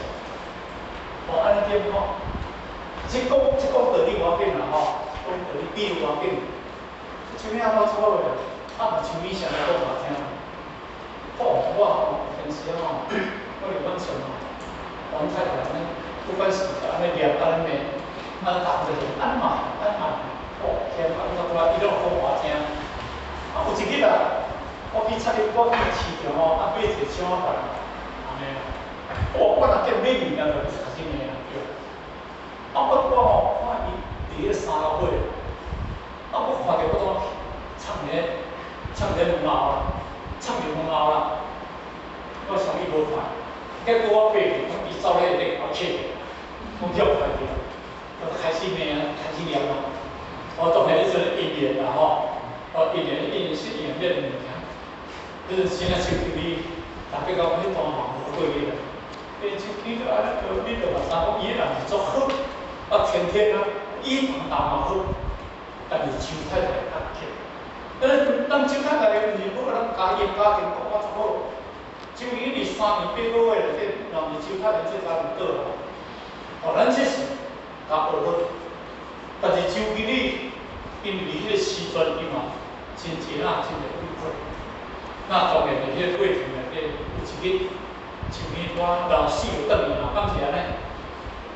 哦，安尼点讲？即讲道理我要紧啦吼，讲道理比喻我要紧。像你阿妈做的，啊，像你上来讲话听。哦，我平时吼，我伫阮厝吼，王太太呢，不管是安尼念安尼念，安打着安嘛。哦，天啊！你伊拢讲话听。啊，有一日啊，我去市场吼，买一个小饭，安尼啦。哦，我若见买物件就开始念啊，对。啊，我吼看伊伫迄3楼尾，啊，我看着我怎唱咧门后啦，唱入门后啦，我想伊无看，结果我爬去，伊走咧顶头去，我叫快点，我开始念啊，开始念啊。我当然是因缘啦吼，因缘是缘变的物件，就是现在手机里，大家讲迄段网无过去啦，你就安尼个，你就话三讲伊人是足好，啊天天啊，伊旁打嘛好，但是周太太较强，咱周太太毋是好，咱家庭讲我足好，周已经3年8个月了，这人是周太太这家己倒来，哦，咱这是甲学好。但是周经理因为迄个时阵伊嘛真钱啊，真个委屈。那当然伫迄个过程内底，有一日，像我老死就等伊嘛，敢是安尼？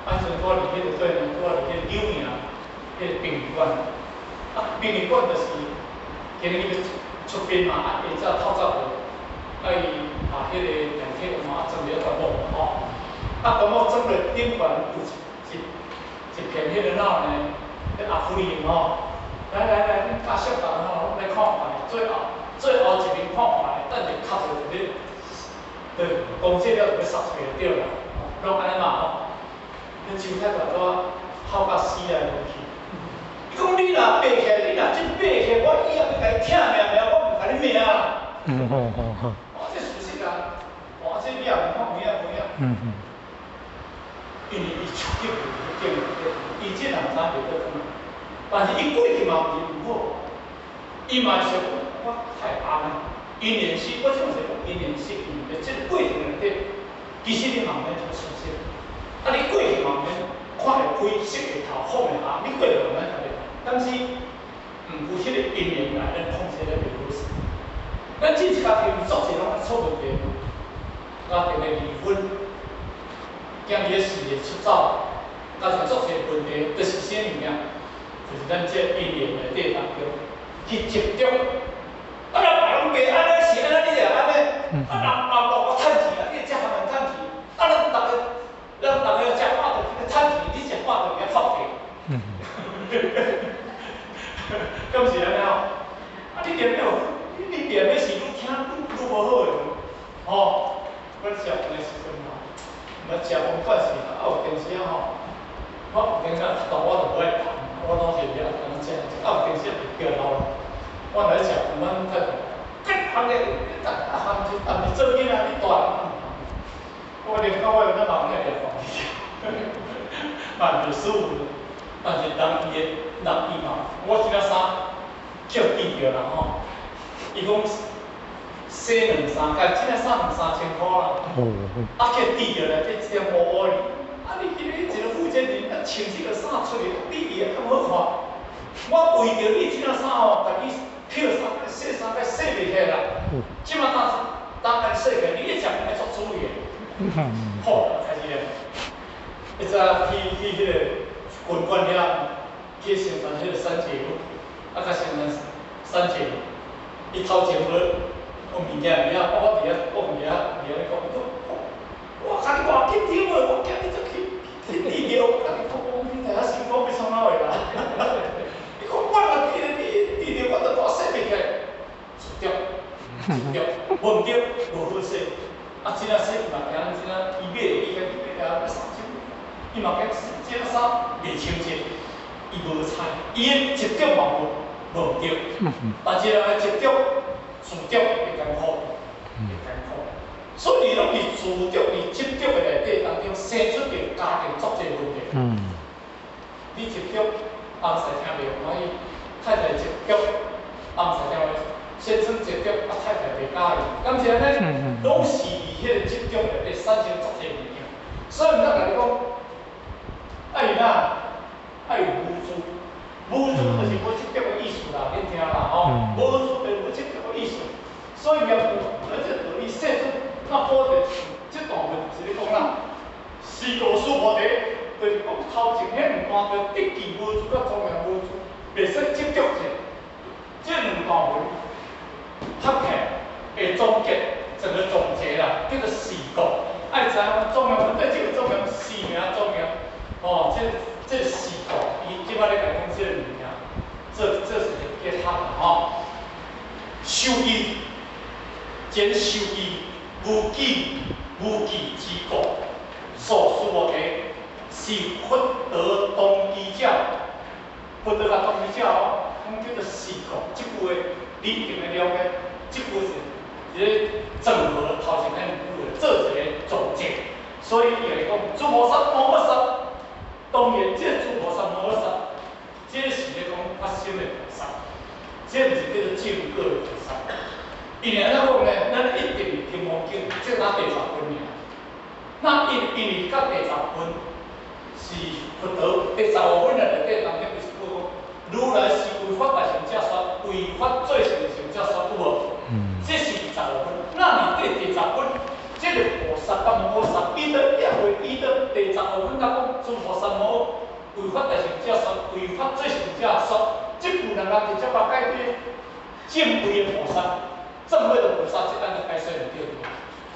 啊，阵我伫迄个对呢，我伫迄个柳营迄个殡仪馆，啊，殡仪馆就是今日要出殡嘛，啊，下早透早去，啊，伊把迄个电梯有嘛装了全部嘛吼，啊，全部装了顶悬有一片迄个哪呢？阿夫人吼，来，恁家属人吼，来看看，最后一面看看，等下卡着你，对，公祭了就要杀出来对啦，拢安尼嘛吼。恁周太太我哭到死啊回去。伊讲你若爬起来，你若真爬起来，我以后要甲你疼命，我唔甲你命啊。我这事实啊，我这你也唔看有影。因为伊出击就见伊这人才袂得讲，但是伊过去嘛毋是唔好，伊嘛想我太暗了，因缘是，我怎是讲因缘是因的，这个过程内底，其实你慢慢就熟悉，啊你过去慢慢看会开，识会头，好会下，你过去慢慢就会，但是毋有迄个因缘来咱控制咧袂好势，咱这一家庭做事拢出问题，家庭的离婚。囝儿的事业出走，但是做些问题，就是啥物件？就是咱这因缘内底当中去集中。啊，人拢袂安尼是安尼，你也安尼，人我趁钱啊，你才通趁钱。啊，咱逐个食饱就去趁钱，你食饱就去发财。敢是安尼哦？啊，你念了，你念的是愈听愈无好诶。吼，我食饭的时阵吼，我食饭惯势啦，啊有电视吼，我有电视当我就无爱看，我拢是了当食，啊有电视就叫老。我来食饭，阮太太，行咧，行就但是做囡仔你大人，我连到我有那忙咧也放弃，嘛就舒服，但是人伊嘛，我即个衫叫记着啦吼，伊讲洗2、3届，即个衫2、3千块啦，啊叫记着来，这点无哩，啊你今日一个负责人啊穿这个衫出来，比伊还好看。我为着你即个衫吼，家己票衫、洗衫甲洗袂起来啦。即马当家洗起来，你一食爱做主意的。好，开始了。一早去迄个滚惯了，去上山迄个山节路，啊，甲上山山节路，伊头前无有物件了，我伫遐讲物件，咧讲，我甲你话紧张诶，我惊你做去地庙，我甲你讲，你睇下心讲要创哪位啦？你讲我若去咧地庙，我都大洗袂起来，错掉，问着无好洗，啊，真正洗嘛，惊真正伊买伊个要3千，伊嘛惊这个衫袂清洁，伊无彩，伊个质量嘛无对，但是个质量自着会艰苦，所以拢伫自着伫质着的内底当中生出着家庭作这问题。你质着暗时听袂欢喜，太太质着暗时听袂，先生质着啊太太袂喜意，敢是安尼？拢是伫迄个质着内底产生作这物件。所以毋通甲你讲，爱哪爱有母猪，母猪就是无质着的意思啦，恁听啦吼，母猪就是无质着的意思。所以苗而且道理说出，那保证这段文是咧讲啦，四个书无题，就是讲头前迄2段叫一技无主甲中央无主，袂使接着者。这2段文合起会总结，整个总结啦，叫做四个。爱知影中央文，这个中央四名中央，哦，这四个，伊即摆咧讲这个物件，这是结合啦吼。修义，兼修义，无己之过，所书无题，是福德动机者，福德甲动机者哦，讲叫做四个。即句话你一定要了解，即句是一个整合头前那2句的做一个总结。所以伊来讲，诸菩萨无恶杀，当然这诸菩萨无恶杀，这是咧讲发心的菩萨，这毋是叫做正果的菩萨。因为安怎讲呢？咱一定天王经，这哪第10分尔？那因为甲第10分是福德，第15分的内底当中就是讲，如来是为法大成者说，为法最成的成者说，有无？这是15分。那你对第10分，这个菩萨甲摩诃萨，伊都也会依到第15分来讲，诸菩萨摩为法大成者说，为法最成者说，这句人直接把解对正规的菩萨。正位的菩萨，这咱就解说唔对了。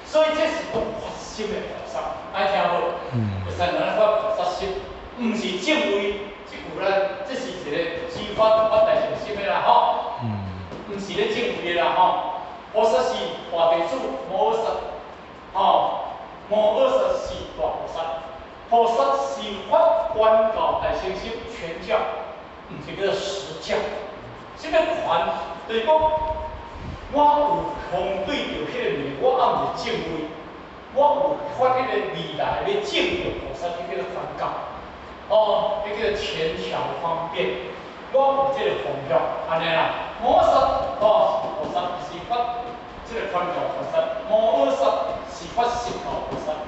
所以这是讲发心的菩萨，爱听无？就是咱发菩萨心，唔是正位。即句咱这是一个知法发大成心的啦吼，唔是咧正位的啦吼。菩萨是大地主，摩诃萨，吼，摩诃萨是大菩萨，菩萨是发观教大乘心全教，唔是叫做实教。什么传？就是讲。我有相对着迄个物，我也毋是正位，我有发迄个未来要证着菩萨，迄叫做反教，哦，迄叫做前桥方便，我有这个方向，安尼啦。摩诃萨哦，菩萨是发这个反教菩萨，摩诃萨是发实教菩萨，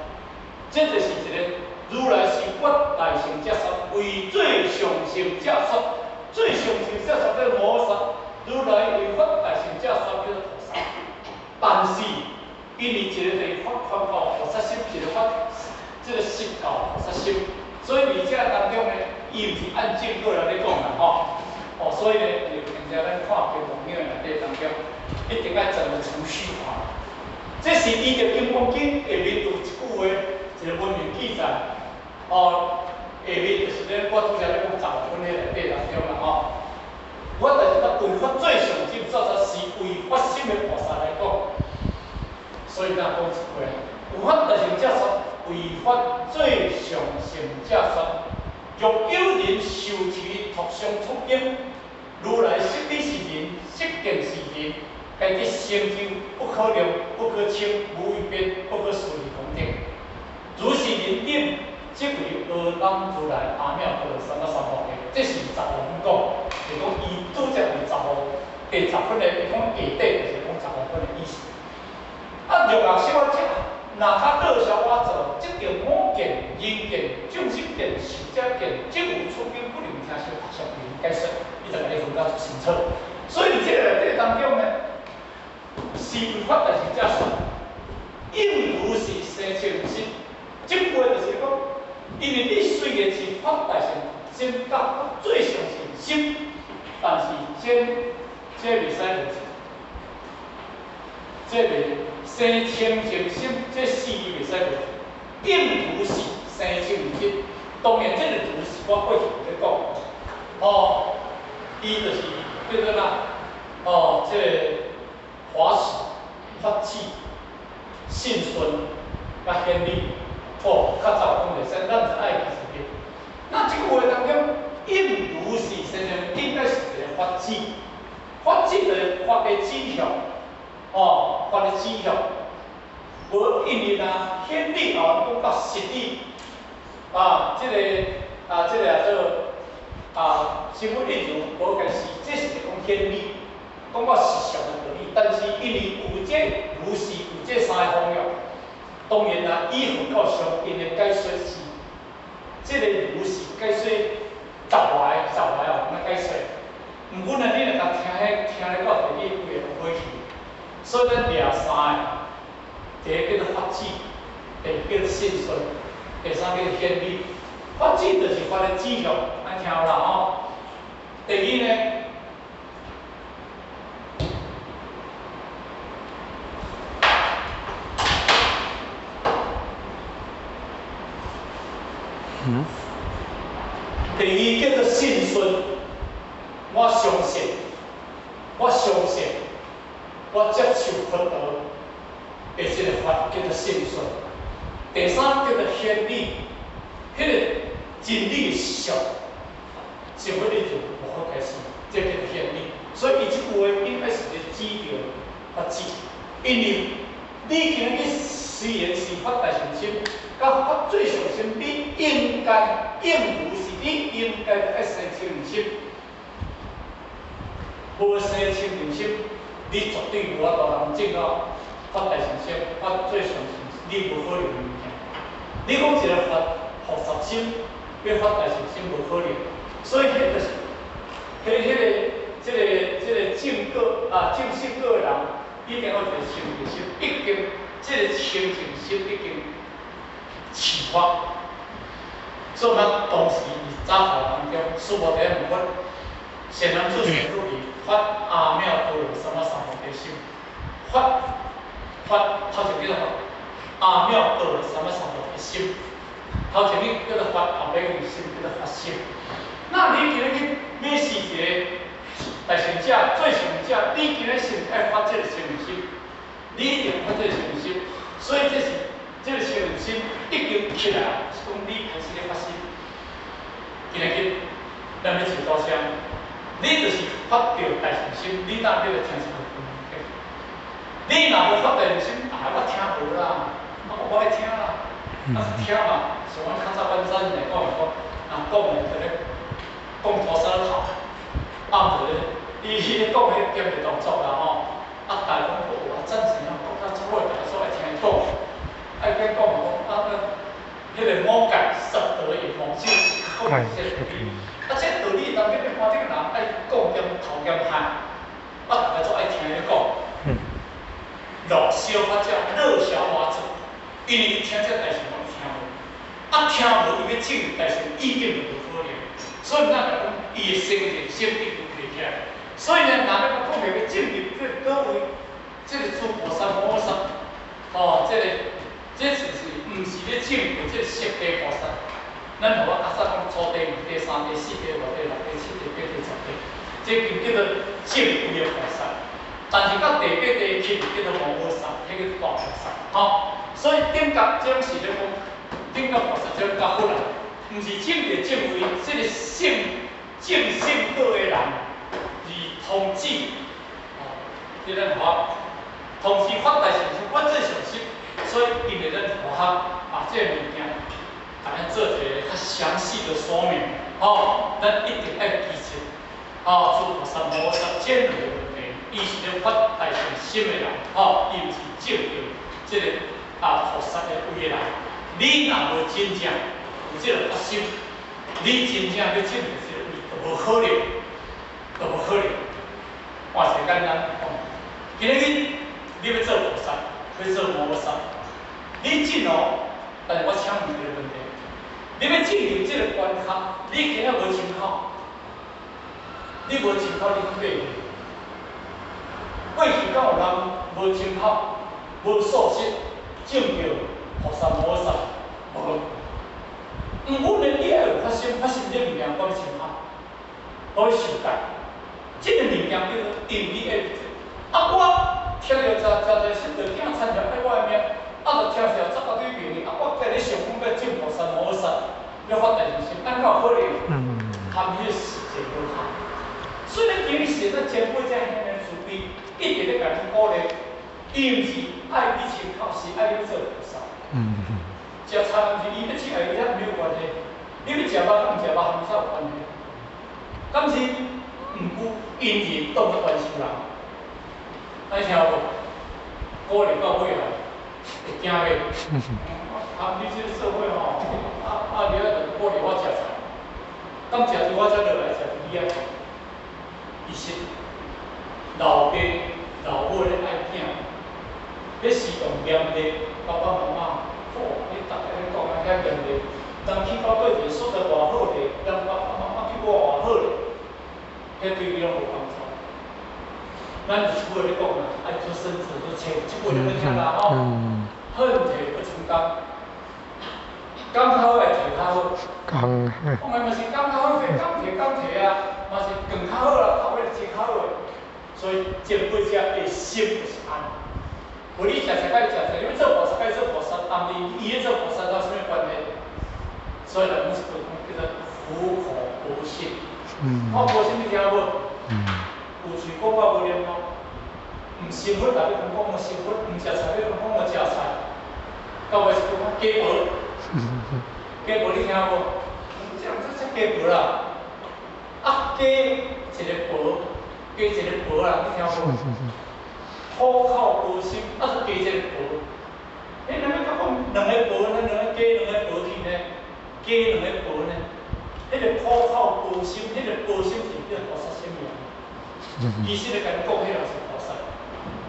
这就是一个如来是发大乘者说，为最上乘者说，最上乘者说叫摩诃萨。如来为法大成者说叫做菩萨，但是因为一个是发反教菩萨心，一个发这个实教菩萨心，所以而且当中呢，伊毋是按正果来咧讲啦吼。哦，所以呢，就现在咱看经文经内底当中，一定要怎么储蓄化。这是伊着经文经下面有一句话，一个文明记载。哦，下面就是咧，我拄则咧讲10分迄内底当中啦吼。我就是甲违法最上进，做作是违法心的菩萨来讲，所以咱讲一句话，有法达成者说，违法最上乘者说。若有人受其托相出境，如来实理是人，实见是人，该之成就不可量、不可称、无为边、不可思议功德。如是人等，即为阿难如来阿妙多罗三藐三菩提。这是10分讲，就讲伊拄则有第10分的，伊讲下底就是讲10分的意思。啊，若若小者。哪他乐小我者，即条我见、人见、众生见、寿者见，即无出境不能听受学习名解说，你就甲你分较清楚。所以这个内底当中呢，是违法达成者说，应如是生清心。即句就是讲，因为你虽然是法达成心甲最上乘心，但是这袂使落去，这袂。生清净心，这4字袂使落去。应如是生清净，当然这个如是我过去在讲。哦，伊就是叫做哪？哦，这个华实、法器、信顺、甲显理，哦，较早讲袂使，咱就爱其实的。那这个话当中，应如是生清，应该是一个法器，法器的法的指向。哦，法的指向，无因为呐，显理后讲到实理，啊，这个做新闻内容无解释，这是讲显理，讲到实相的道理。但是因为有这如是有这3个方向，当然啦，以后到上因的解说是，这个如是解说10来哦，那解说。毋过呢，你若甲听咧到第2句就过去。所以咱掠3个，第一叫做法智，第二叫做信顺，第3叫做显理。法智就是法的指向，安听有啦吼。第2呢，第2叫做信顺，我相信，我接受佛道的这个法叫做信顺。第3叫做显理，迄个真理的实相，是佛理就无法解释，这叫做显理。所以伊即句话应该是咧指着法智，因为你今日虽然是法大乘心，甲法最上心，你应如是，你应该爱生清净心，无生清净心。你绝对无法度通证到法大乘心、法最上乘，你无可能物件。你讲一个法复杂心，要法大乘心无可能。所以迄就是，这个正果正信果的人，一定要一个清净心，毕竟这个清净心已经启发。所以咱当时早课当中，书无第一部分，显然出全入理。发阿妙多罗三藐三菩提心，发头前叫做发阿妙多罗三藐三菩提心，头前呢叫做发后尾用心叫做发心。那你今日要是一个大成者、最成者，你今日是爱发这个清净心，你一定发这个清净心，所以这个清净心已经起来，是讲你开始咧发心。今日咱要找到啥？你就是发着大乘心，你当你就听一个分解。你若无发大乘心，我听无啦，我爱听啦，听嘛，像阮较早本身来讲，讲就咧讲拖沙头，就咧，伊咧讲迄点的动作啦吼，大家讲赞成啊，讲较做伙，大家所爱听伊讲，爱讲迄个魔界十德也方式，讲这个道理。这道理当中，你看这个人爱讲兼头兼喊，大家都爱听伊讲。乐小法者，乐小我者，因为伊听这大乘我听无，听无伊要证大乘意见就无可能。所以咱来讲，伊的生命性定就起来。所以呢，若要讲讲要进入这各位，这个诸菩萨摩诃萨，这就是毋是咧进入这个十地菩萨。咱互我假设讲初地、二地、三地、四地、五地、六地、七地、八地、十地，这就叫做正规的菩萨。但是到第八地去就叫做摩诃萨，迄个大菩萨。所以顶甲这种是咧讲，顶甲菩萨这种较好啦，毋是正的正位，这个正性好的人，而通知，即咱互同时发大善心，发最上心，所以因为咱学校把这个物件。咱做一个较详细的说明，咱一定要记住，诸菩萨摩诃萨这两个问题，伊是咧发大善心的人，伊毋是证到这个菩萨的位的人。你若无真正有这个发心，你真正要证到这个位，就无可能，就无可能。话是简单讲，今日你要做菩萨，要做摩诃萨，你进哦，但是我请问一个问题。你要进入这个关卡，你今仔无参考，你无参考，你去爬去。过去敢有人无参考、无素质，证到菩萨摩诃萨无？阮呢，你要有发心这物件，我要参考，我要受戒。这个物件叫做定力的。我听到真心着囝参详爱我的命。就听是十八对面的，我今日上讲要证菩萨摩诃萨，要发大善心，按照可能，含迄个时间无限。所以你今日写在前辈这遐尼慈悲，一直咧甲你鼓励，伊毋是爱你参考，是爱你做菩萨。食菜毋是伊要请来，伊遐没有关系。你要食肉，毋食肉，和你啥有关系？敢是毋顾因缘当作完修人，爱听无？鼓励到尾来。会惊嘞，你这个社会你要鼓励我食菜，敢食就我才落来食鱼啊。其实老爸老母咧爱囝，要时常严厉，爸爸妈妈，你逐个咧讲啊遐严厉，人去到对面说得偌好咧，人爸爸妈妈对我偌好咧，遐对你拢无帮助。咱有句话咧讲啊，爱做生子做妻，即句咧听啦恨铁不成钢，钢较好诶铁较好。钢。我们嘛是钢较好，钢铁啊，嘛是更较好啦，后尾铁较好诶。所以前辈者的心就是安。无你食菜甲伊食菜，你要做菩萨甲伊做菩萨，但是伊要做菩萨，有啥物关系？所以人讲一句叫做苦口婆心。我无啥物听无？有嘴讲我无念咯。毋辛苦，但你讲我辛苦；毋食菜，你讲我食菜。到尾是讲鸡婆，鸡婆你听无？这样子鸡婆啦，鸡一个婆，鸡一个婆啦，你听无？虎口婆心，是鸡一个婆。咱要讲两个婆呢，两个鸡，两个婆去呢，鸡两个婆呢，迄个虎口婆心，迄个婆心是叫菩萨心名。意思咧，甲你讲，迄个是菩萨，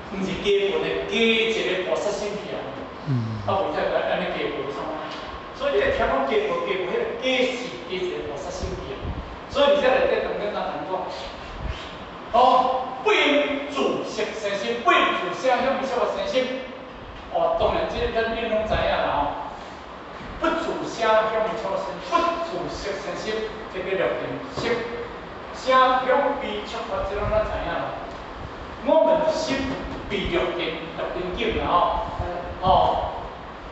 毋是鸡婆咧，鸡一个菩萨心片。袂使安尼鸡婆啥物？所以你听讲鸡婆，迄个鸡是鸡一个菩萨心片。所以你在内底同跟咱讲，不应自色生心，不应自声向以下的生心。当然，这咱恁拢知影啦不自声向以下的生，不自色生心，这个六定色。声向悲出发，这拢咱知影啦。我们心被六定境啦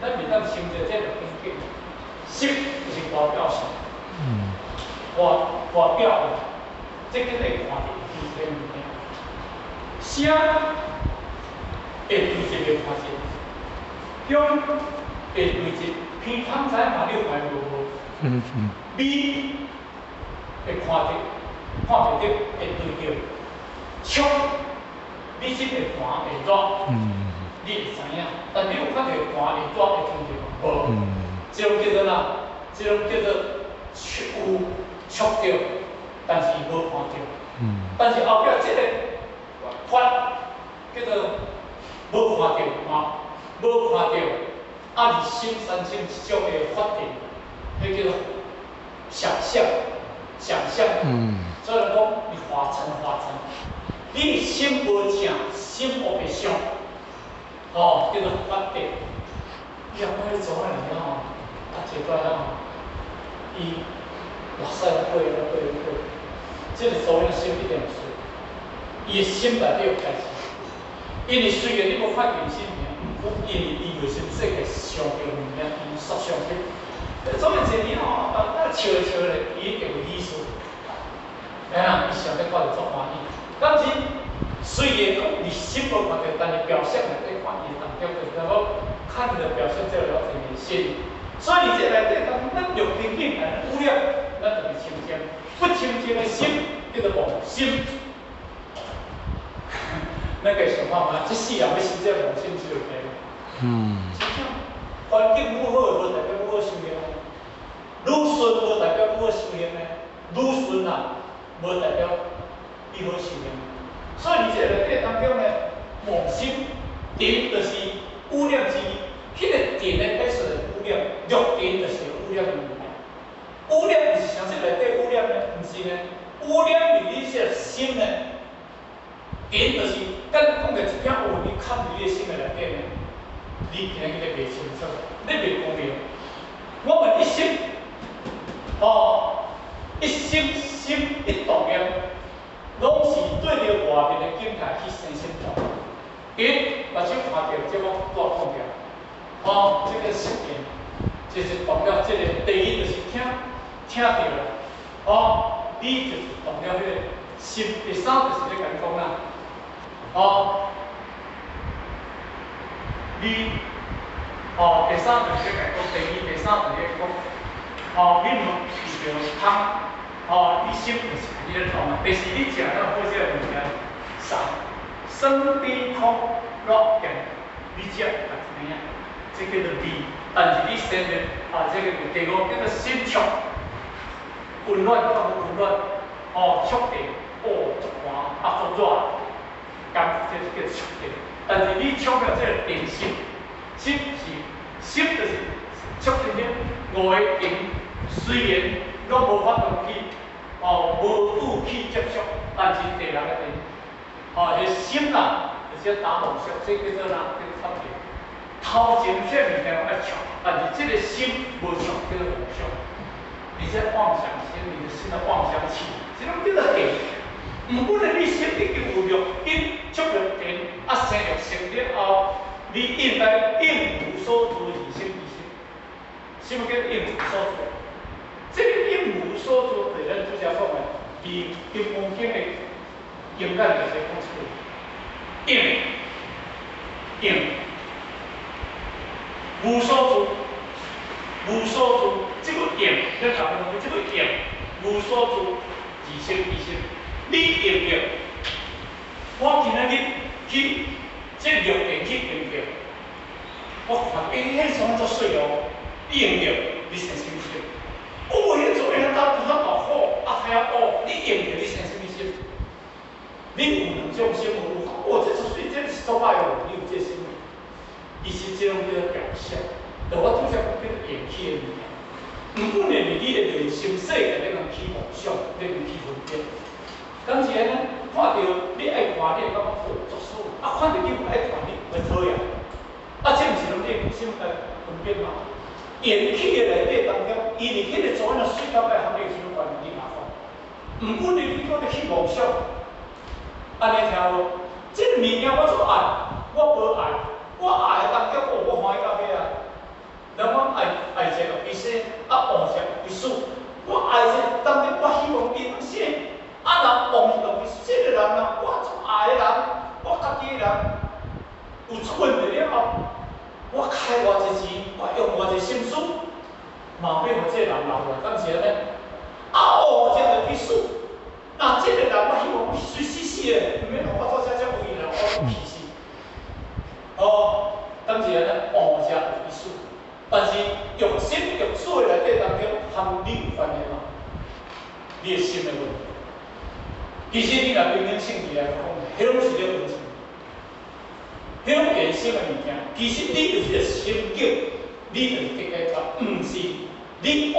咱袂当成就这六定境。心就是外表上，外表的，这个会看到第一个物件。声会对这个看见，香会对这偏汤知嘛了解无？味会看到。看到会对着，触，你这个寒会热，你会知影。但你有看到寒会热会听到无？这种叫做哪？这种叫做触到，但是无看到。但是后壁这个法叫做无看到嘛，无看到，是心产生一种的法定，迄叫做想象。想象。所以讲你化成，你心无正，心无白相，哦，叫做发地。你若讲你做啊人吼，一个吼，伊目屎飞，这个做人心一定有水，伊的心内底有开始。因为虽然你无看见心命，毋过因为伊为什么世界上着物件，伊所上去。总有一年吼，笑咧，伊一定有意思。哎呀，伊想要看着足欢喜。当时虽然讲你心无看到，但是表现内底看伊当中就是讲看你的表现就了解你的心。所以这内底当咱用平静来污染，咱就是清净。不清净的心叫做妄心。咱个想看嘛，这世人要实践妄心只有一个。环境愈好，无代表愈好修行。愈顺无代表愈好修行呢，愈顺啊，无代表愈好修行。所以你这个内底当中呢，妄心定就是污染之一。迄个定呢，解说是污染，欲定就是污染的物件。污染不是像这内底污染呢，不是呢，污染是你这心呢。定就是咱讲的一片乌，你看伫你的心的内底呢，你今日袂清楚，你袂公平。我们一心，一心一动念，拢是对着外面的境界去生心动。目睭看到这个大空调，这个实验，就是动了这个第一就是听到了，你就是动了这个心。第三就是咧讲讲啦，你第三就是咧讲讲，第二、第三就是咧讲，你若遇到空，你心就是你咧动啊。第四，你食了好些物件，生悲苦乐见，你食就是怎样？这叫做味。但是你生的这个第五叫做心触，混乱较无混乱，触地，足寒足热，甘这叫触地。但是你触了这个定心，心就是触进去五个定，虽然拢无法度去，无度去接触，但是第六个定，就是心啦，就是打妄想，这叫做哪？叫做发定。头前这物件爱触，但是这个心无触，叫做妄想。你在妄想心，你的心的妄想起，这种叫做定。唔过呢，你心已经有六因触了定，生了成了后，你应该应无所住而心而心。什么叫应无所住？这个应无所住，对咱主家讲的，以金刚经的经典就是讲出来，应。无所住，这个应，咱大部分这个应，无所住，而心而心。你应着，我今仔日去这六定去应着，我看迄种足水哦，你应着，你生什么心？我迄做迄搭拄好好，遐你应着，你生什么心？你有两种心无法，这足水，这是做歹哦，你有这心。伊是这种叫做表现，但我拄则讲叫做演起的物件。毋过呢，你的内心世界你能起妄想，你能起分别。当时呢，看到你爱看，你会感觉好作死；看到你不爱看，你会讨厌。这毋是拢你心的分别嘛？演起的内底当中，伊伫迄个做那水到摆，含你什么关系？你麻烦。毋过你讲你起妄想，安尼听无？这个物件我所爱，我无爱。我爱当中，我欢喜到尾啊！人我爱一个必死，妄一个必死。我爱一个当中，我希望伊能死。人妄一个必死，这个人啊，我足爱的人，我家己的人，有出问题了后，我开偌济钱，我用偌济心思，嘛要互这个人留下，敢是安尼？妄一个必死，那这个人我希望随死死的，毋免互我做这有意人，我气死。当时呢，妄者有意思，但是用心用水的内底当中含你有关系嘛？你的心的问题。其实你若平常心起来讲，迄拢是咧问题，迄拢变心的物件。其实你就是个心境，你就是结解出，毋是你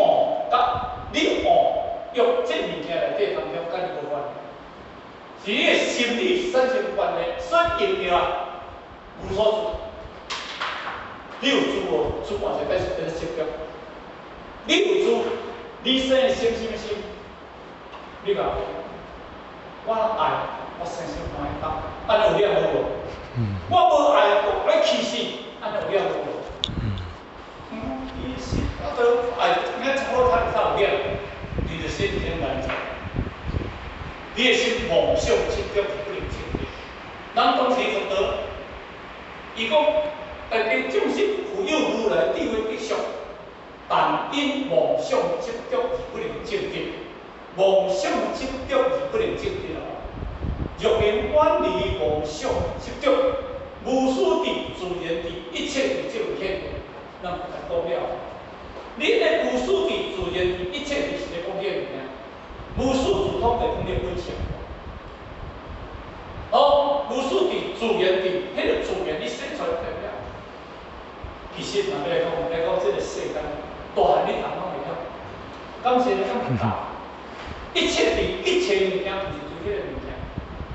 约这物件内底当中甲你无关，是你的心理产生关系，所以一定无所住。你有住无？住完就开始变成执着。你有住，你生的心什么心？你讲，我爱，我生心欢喜感，安尼有了无？我无爱，我爱气死，安尼有了无？伊是啊，都爱，你从我看到有了，你的心天然在，你的心妄想执着是不能清的。咱当时福德，伊讲，大家众生富有如来智慧必须，但因妄想执着而不能证得。妄想执着而不能证得啊！若能远离妄想执着，无私地、自然地，一切就有现。咱讲了，你的无私地、自然地，一切就是在讲这物件。无私自通就讲你本性。无私地、自然地，迄个自然你生出来代表。其实若要来讲这个世间，大汉你谈拢会晓，感谢你咁大。一切地，一切物件就是对迄个物件，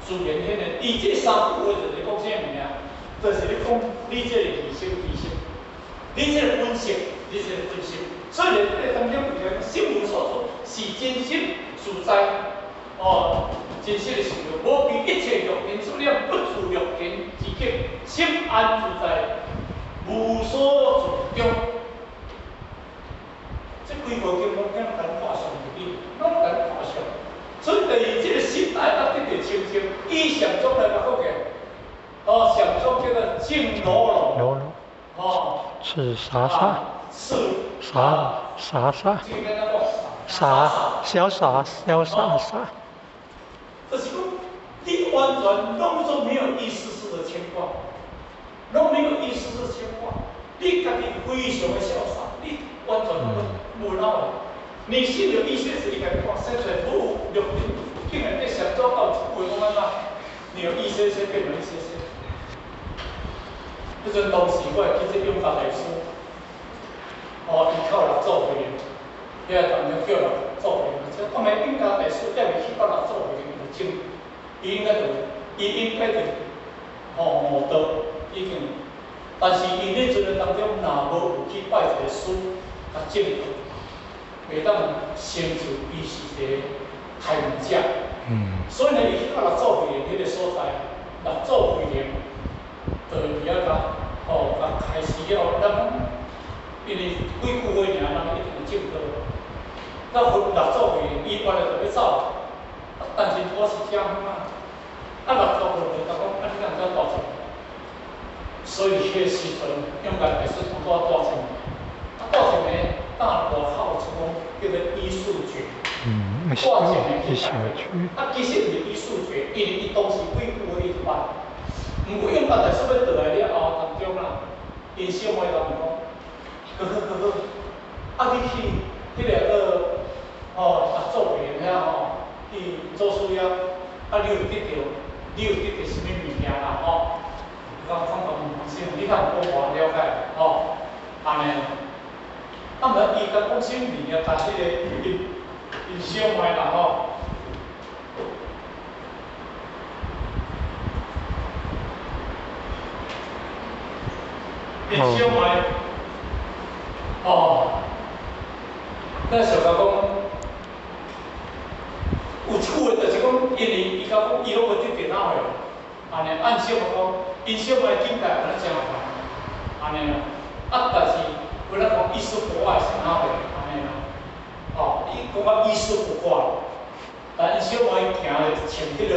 自然迄个，伊这三句话就是讲啥物件？就是你讲你这个理性，你这个本性，你这个本性。所以这个当中有讲心无所住，是真心自在。真实的是无比一切欲境所了，不住欲境之境，心安自在，无所住中。这几部经拢讲咱画上一笔，拢咱画上。所以第二，这个心态得得到清净，以上中来讲嘅，上中叫做净罗罗，是啥啥？是啥？这个叫做啥？潇洒。就是讲，你完全拢做没有一丝丝的牵挂，拢没有一丝丝牵挂，你家己非常的潇洒，你完全无脑的。你心有一些事，你家己看，生出来服务六年，竟然在想做到几句讲安怎？你有一些些变成一些些。迄阵当时我会记这永发大师，伊靠六祖会员，遐当中叫六祖会员，即当然永发大师也未去到六祖会员。伊应该就悟道已经，但是伊咧阵当中若无有去拜一个师，甲证道，袂当成就伊是一个开悟者。所以呢，伊去到六祖会迄个所在，六祖会员，就伫遐甲开始咱因为几句话尔，咱一定证道。到六祖会员，伊原来就要走。但是我是这样啊，六祖就甲讲，你敢怎大钱？所以迄个时阵，永嘉大师通过大钱，大钱呢，大外口出讲叫做医术诀，大钱呢去解决。其实是医术诀，因为伊当时几句话伊就办。毋过永嘉大师要倒来了后，当中啦，因小妹甲讲，你去迄个六祖园遐去做事了，你有得到什么物件啦？讲先，你看我了解，安尼。伊甲讲什么物件？但是因小妹啦，因小妹，那想甲讲。有一句话就是讲，因为伊甲讲，伊拢无得电脑的，安尼按小妹讲，因小妹境界安尼真烦，安尼啦。但是为了讲艺术活化是哪会安尼啦？伊讲伊术活化，但因小妹行咧穿迄个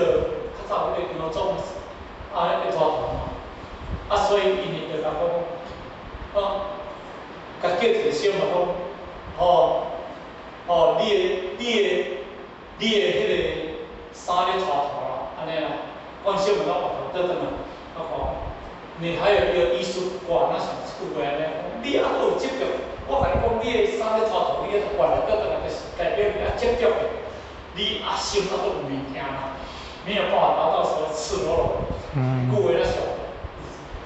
较早迄个电脑装，迄个拖头所以因就甲讲，甲叫一个小妹讲，你的迄个衫咧拖头啦，安尼啦，阮小妹到外头倒转来，你还有一个艺术馆，那是一句话呢？你还有执着，我甲你讲，你的衫咧拖头，你个馆来倒转来，就是代表你执着的，你心还有物件啦，没有办法达到说赤裸裸。句话咧上，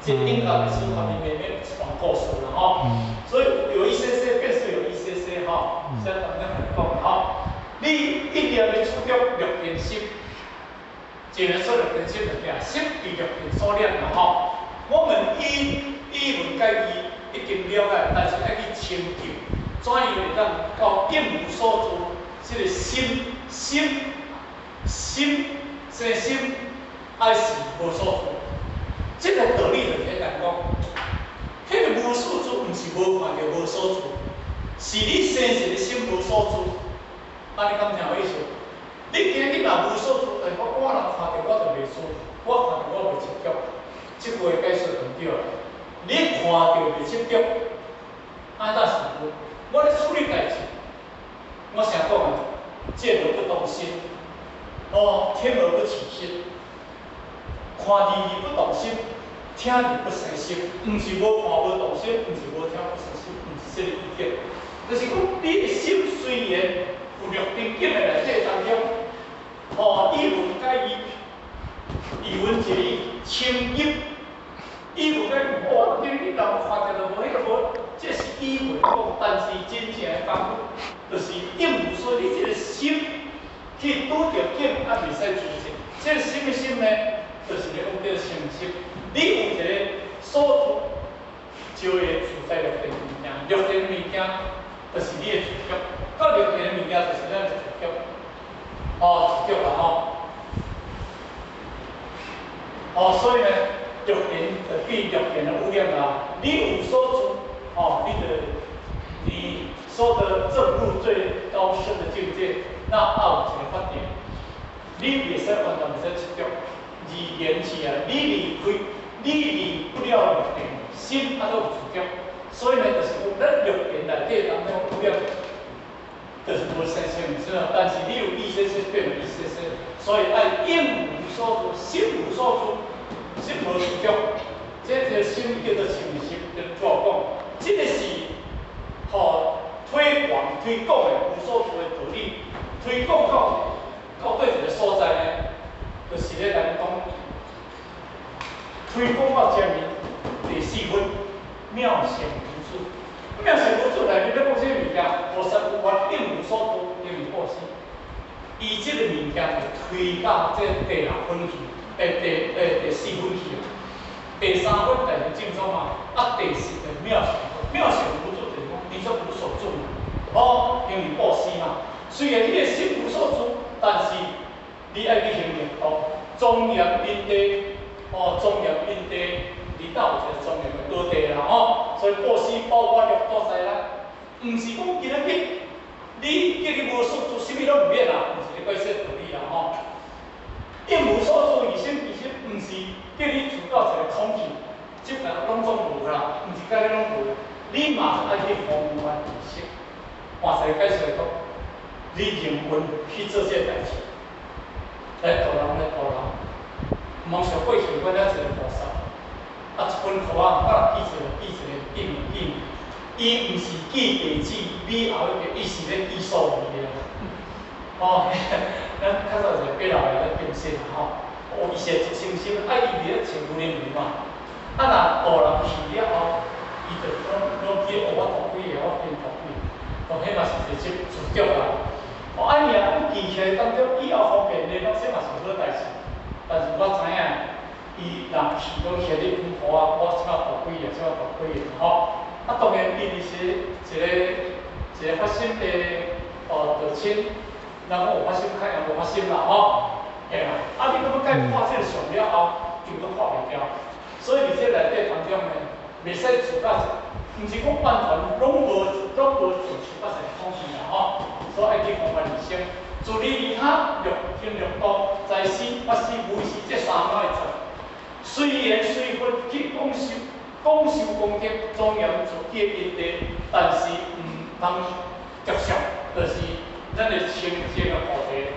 这应该是方面面讲故事啦，所以有一些些，便是有一些些，现在咱们讲你你一定要触及六根心，一个说六根心就对，心被六根所念嘛吼。我们语文解义已经了解，但是要去深究，怎样会当到应无所住？这个心，这心爱是无所住。这个道理就简单讲，迄个无所住，毋是无看到无所住，是你生前的心无所住。安尼敢听有意思？你今日若无所住，我若看到我就袂舒服，我看到我袂执着。即句解说很对。你看到袂执着，安那是无？我咧处理代志，我常讲啊，见而不动心，听而不起心。看字不动心，听字不生心，毋是无看无动心，毋是无听不生心，毋是这个意见。就是讲，你的心虽然有六根境的内底当中，语文解义，语文解义清义，语文解义，你若看到就无迄个无，这是语文讲，但是真正的功夫，就是应无所，你这个心去拄着境，袂使自信。这个什么心呢？就是咧讲叫诚实，你有一个所住，就会住在六根物件。六根物件就是你的主角，到六根物件就是咱的主角。主角啦所以呢，六根就比六根的污染啦。你有所住，你所得证入最高深的境界，那有一个法典，你袂使完全袂使执着。而言起来，你离不了六根，心都有主角，所以呢，就是讲咱六根内底当中有了，就是无生性，是吧？但是你有意识变有意识，所以爱应无所住，心无所住，心无主角，这个心叫做诚心，叫做讲，这个是推广推广的无所住的道理，推广到对一个所在呢？就是咧咱讲，推广到前面第4分，妙显无主。妙显无主内面咧讲这物件，菩萨有法应无所住，应无过失。伊这个物件就推到这第6分去，第4分去。第3分大是正宗嘛，第4个妙显无主。妙显无主就是讲，你说无所住嘛，应无过失嘛。虽然你的心无所住，但是你爱去行念头，庄严因地，庄严因地，你到有一个庄严的高地啦，所以过失包括六道在啦，毋是讲今仔日你叫你无所住，啥物拢毋免啦，毋是咧解说道理啦，应无所住，其实毋是叫你住到一个空气，即个拢总无啦，毋是甲你拢无，你嘛是爱去方圆意识，换一个解说讲，你认真去做这代志。来导人，毋通想过去我了一个菩萨，一本课啊，我若记一个，伊毋是记地址，以后迄个伊是咧记数字的。咱较早是八老的咧变性伊是一心心，伊伫咧穿牛奶面嘛。若学人去了后，伊就拢去学我读几个，我变读几个，迄嘛是一种自觉啦。安尼啊，记起来当中以后方便联络，这嘛是好代志。但是我知影，伊若去讲写你本簿啊，我即马读几个，即马读几个当然伊是一个发心的道亲，然后有发心，较无发心啦嘿啦。你咁要解破这个上了后，就都破袂掉。所以伫这内底当中呢，袂使自家，毋是讲完全拢无自取不成空气啦所以爱去方法而生，自利利他，六天六道，在世不是无是这3个的做。虽然虽分去讲修功德，庄严自己的因地，但是毋通接受，就是咱的清净的菩提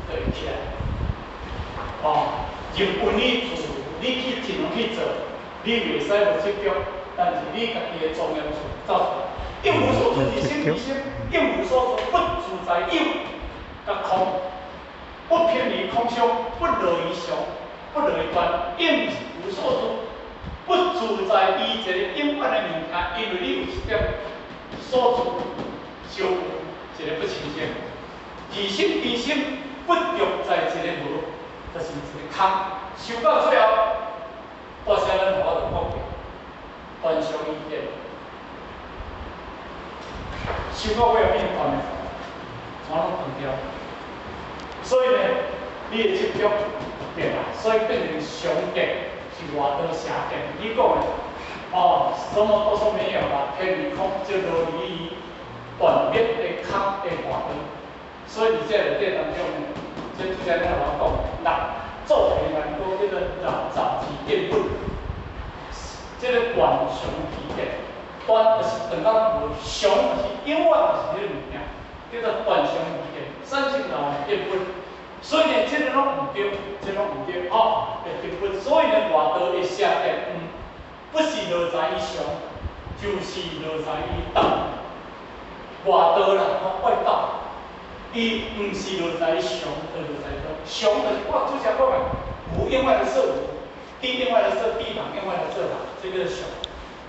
就会起来。认为你做，你去尽量去做，你袂使无执着，但是你家己的庄严走出来。应无所住即心即心，应无所住不住在有甲空，不偏离空相，不乐于常，不乐于断。应无所住，不住在伊一个永远的物件，因为你有一点所住，就有一个不清净。疑心疑心不着在一个无，就是一个空，修到最后，大声咱我就讲过，断伤意见，修到尾后变断的，全拢断掉。所以呢，你的执着变啦，所以变成上德是外道邪见。你讲的哦，什么都说没有啦，偏离空就落于断灭的空的外道。所以伫这内底当中呢，这拄则咱老讲，人做题难过，这个人造之见本，这个断常起见，断就是等到无常，就是永远就是这个物件，叫做断常起见，产生老见本。所以呢，这个拢唔对，这拢唔对，哦，见本。所以呢，外道的邪见，不是落在于常，就是落在于道。外道啦，外道。伊毋是落在常，而落在道。常就是我拄则讲的，无另外的色无，地另外的色地，人另外的色人，这个是常。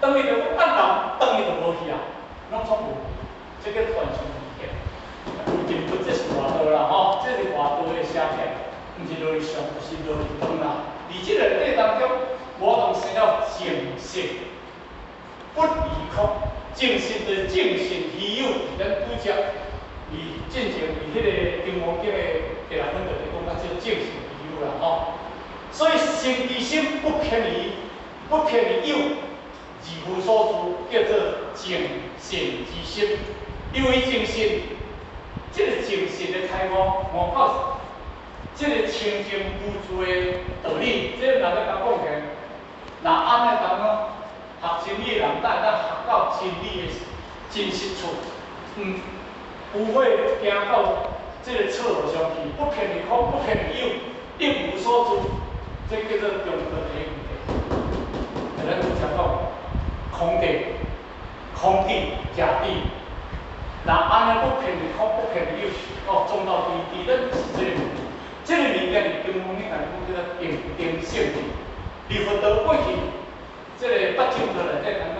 等于就按人，等于就无去啊，拢总无，这个断常起见。根本这是外道啦，吼，这是外道的邪见，毋是落于常，就是落于道啦。而这个内底当中，我同生了正信，不离空。正信就是正信虚有，咱拄则。伊进前伊迄个金毛经的第六分就是讲啊，这正信虚有啦，吼。所以心其心不偏离，不偏离有，而无所住，叫做正信之心。因为正信，这个正信的开悟，我告诉，这个清净无住的道理，这个人咧讲起来，那安尼讲哦，学真理的人，咱学到真理的真实处，不会行到这个错路上去，不偏离空，不偏离有，一无所住，这叫做中道的问题。咱拄则讲空地、空地、假地，那安尼不偏离空，不偏离有，哦，中道地咱是这个物件。这个物件是根本你讲叫做定性的。离佛道过去，这个八正道内底讲讲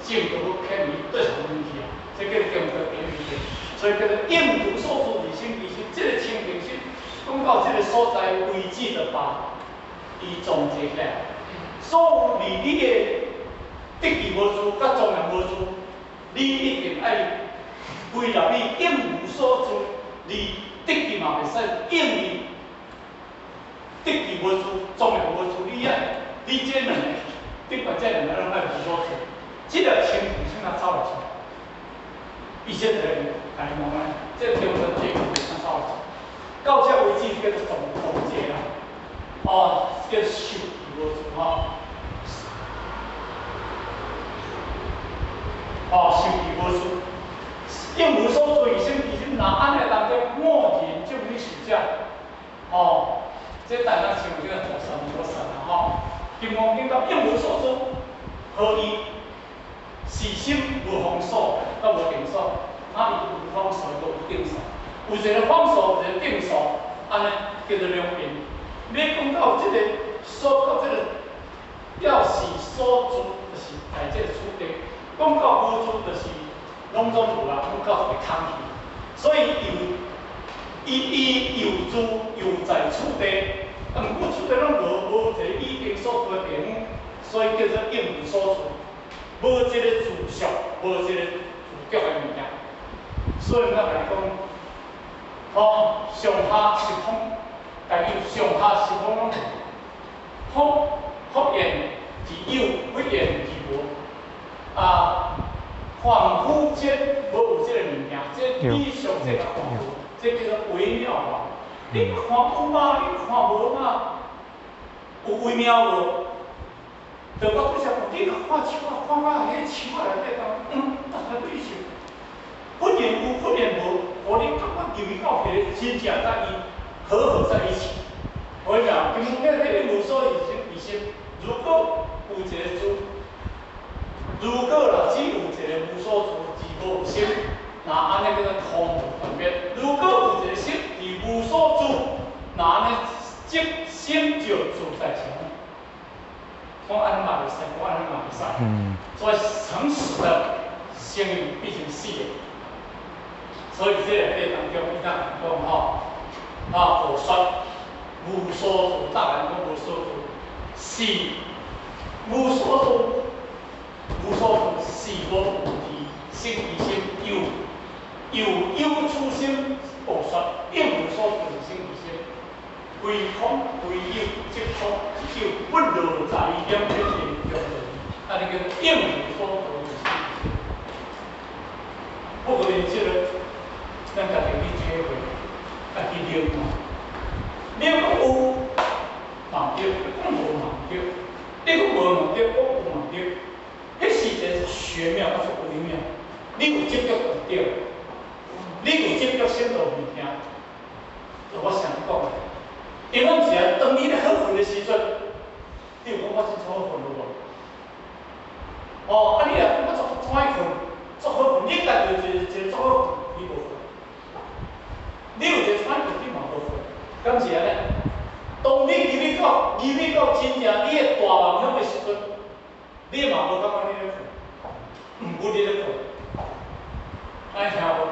正道偏离对什么问题啊？这叫中道的问题。所以叫做应无所住，离心离心，这个清净心，讲到这个所在，规矩的把伊总结起来。所有离你的得意无住，甲庄严无住，你一定爱归纳你应无所住，离得意嘛袂使应你得意无住，庄严无住，你这两个，你把这两个拢爱无所住，这个清净心啊走落去。以前的人讲我们这中道结构非常少，到这为止叫做总结啦。哦，叫修无住吼。哦，修无住，应无所住，以心以心，那安尼当中默然就你实相。哦，这大家像这个佛神佛神啦吼。金刚经讲应无所住，何以？是心无方所，甲无定所，它有方所，有定所。有一个方所，有一个定所，安尼叫做两边。你讲到这个所到这个要是所住，就是在这个处地；讲到无住，就是拢总有啊，讲到一个空去。所以伊有住有在处地，毋过处地拢无一个已经所住的地方，所以叫做应无所住。无这个自属，无这个自觉的物件，所以咱来讲，哦，上下是空，但是上下是空拢福言是有，不言是无。啊，凡夫间无有这个物件，这理上这个凡夫，这叫做微妙法。你看有嘛？你看无嘛？有微妙无？就我拄则讲，你看手啊，看到迄手啊内底讲，大家对手，忽然有，忽然无，互你感觉由于到起真正在伊和合在一起。我讲，根本迄个无所以心，如果有一个主，如果啦只有一个无所住，而无心，那安尼叫做空无分别。如果有一个心而无所住，那安尼即心就住在其中。讲安尼嘛袂使，讲安尼嘛袂使。所以诚实的心灵必须死的，所以这内底当中，伊当讲吼，佛说无所住，大人讲无所住，是无所住，无所住是无有体，心其心有初心佛说，应无所住心其心，非空非有，即空即有，不落在两者中中。那叫应无所住心其心。不可能即个，咱家己去体会，家己领嘛。你讲有嘛对，讲无嘛对，你讲无嘛对，我有嘛对，迄是一个玄妙，还是微妙？你有执着就对，你有执着先到物件，就我想讲的。因为是啊，当你咧好运的时阵，你有讲我真好运无？哦，啊你若我做爱困，做好运，你家己一个做好运，你无分。你有一个爱困，你嘛无分。敢是安尼？当你入去到真正你的大梦想的时阵，你嘛无感觉你咧困，毋歕你咧困。安听无？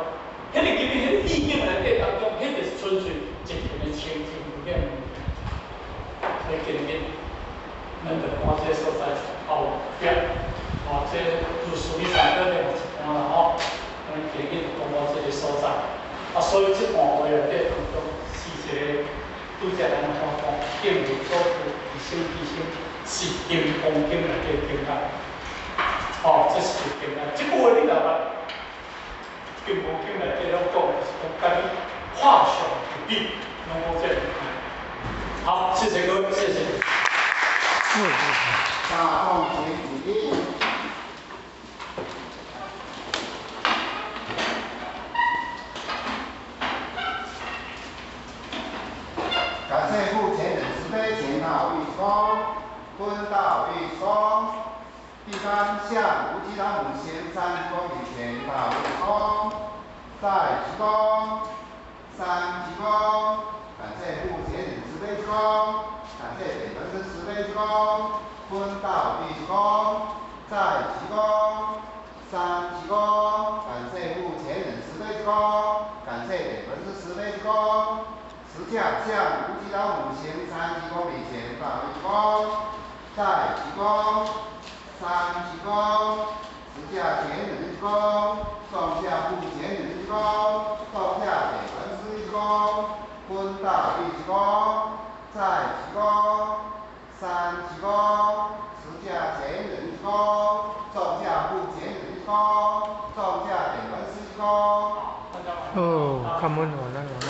迄个入去迄个意境内底当中，迄个是纯粹一片的清净无染。所以今日咱着看这个所在后壁，这就属于上个的一半啦吼。咱今日就讲到这个所在，所以这段话内底当中是一个拄则咱讲应无所住，其心，是金刚经内底经验。这是经验。这句话你若捌？金刚经内底拢讲的是讲甲你画上一笔，拢讲这个。好，谢谢各位，谢谢。大众请起立。感谢父前人慈悲前道义公，坤道义公。第三向无极老母贤三公里前道义公，在鞠躬，三鞠躬。感谢父前人慈悲鞠躬，感谢北门师慈悲鞠躬，坤道义公，在鞠躬，三鞠躬。感谢父前人慈悲鞠躬，感谢北门师慈悲鞠躬。十架向无极老母贤三鞠躬礼前道义公，在鞠躬，三鞠躬。十架前人鞠躬，上下父前人鞠躬，上下北门师鞠躬，坤道义鞠躬，在鞠躬，三鞠躬。十架前人鞠躬，上下父前人鞠躬，上下北门师鞠躬。哦，看门我那。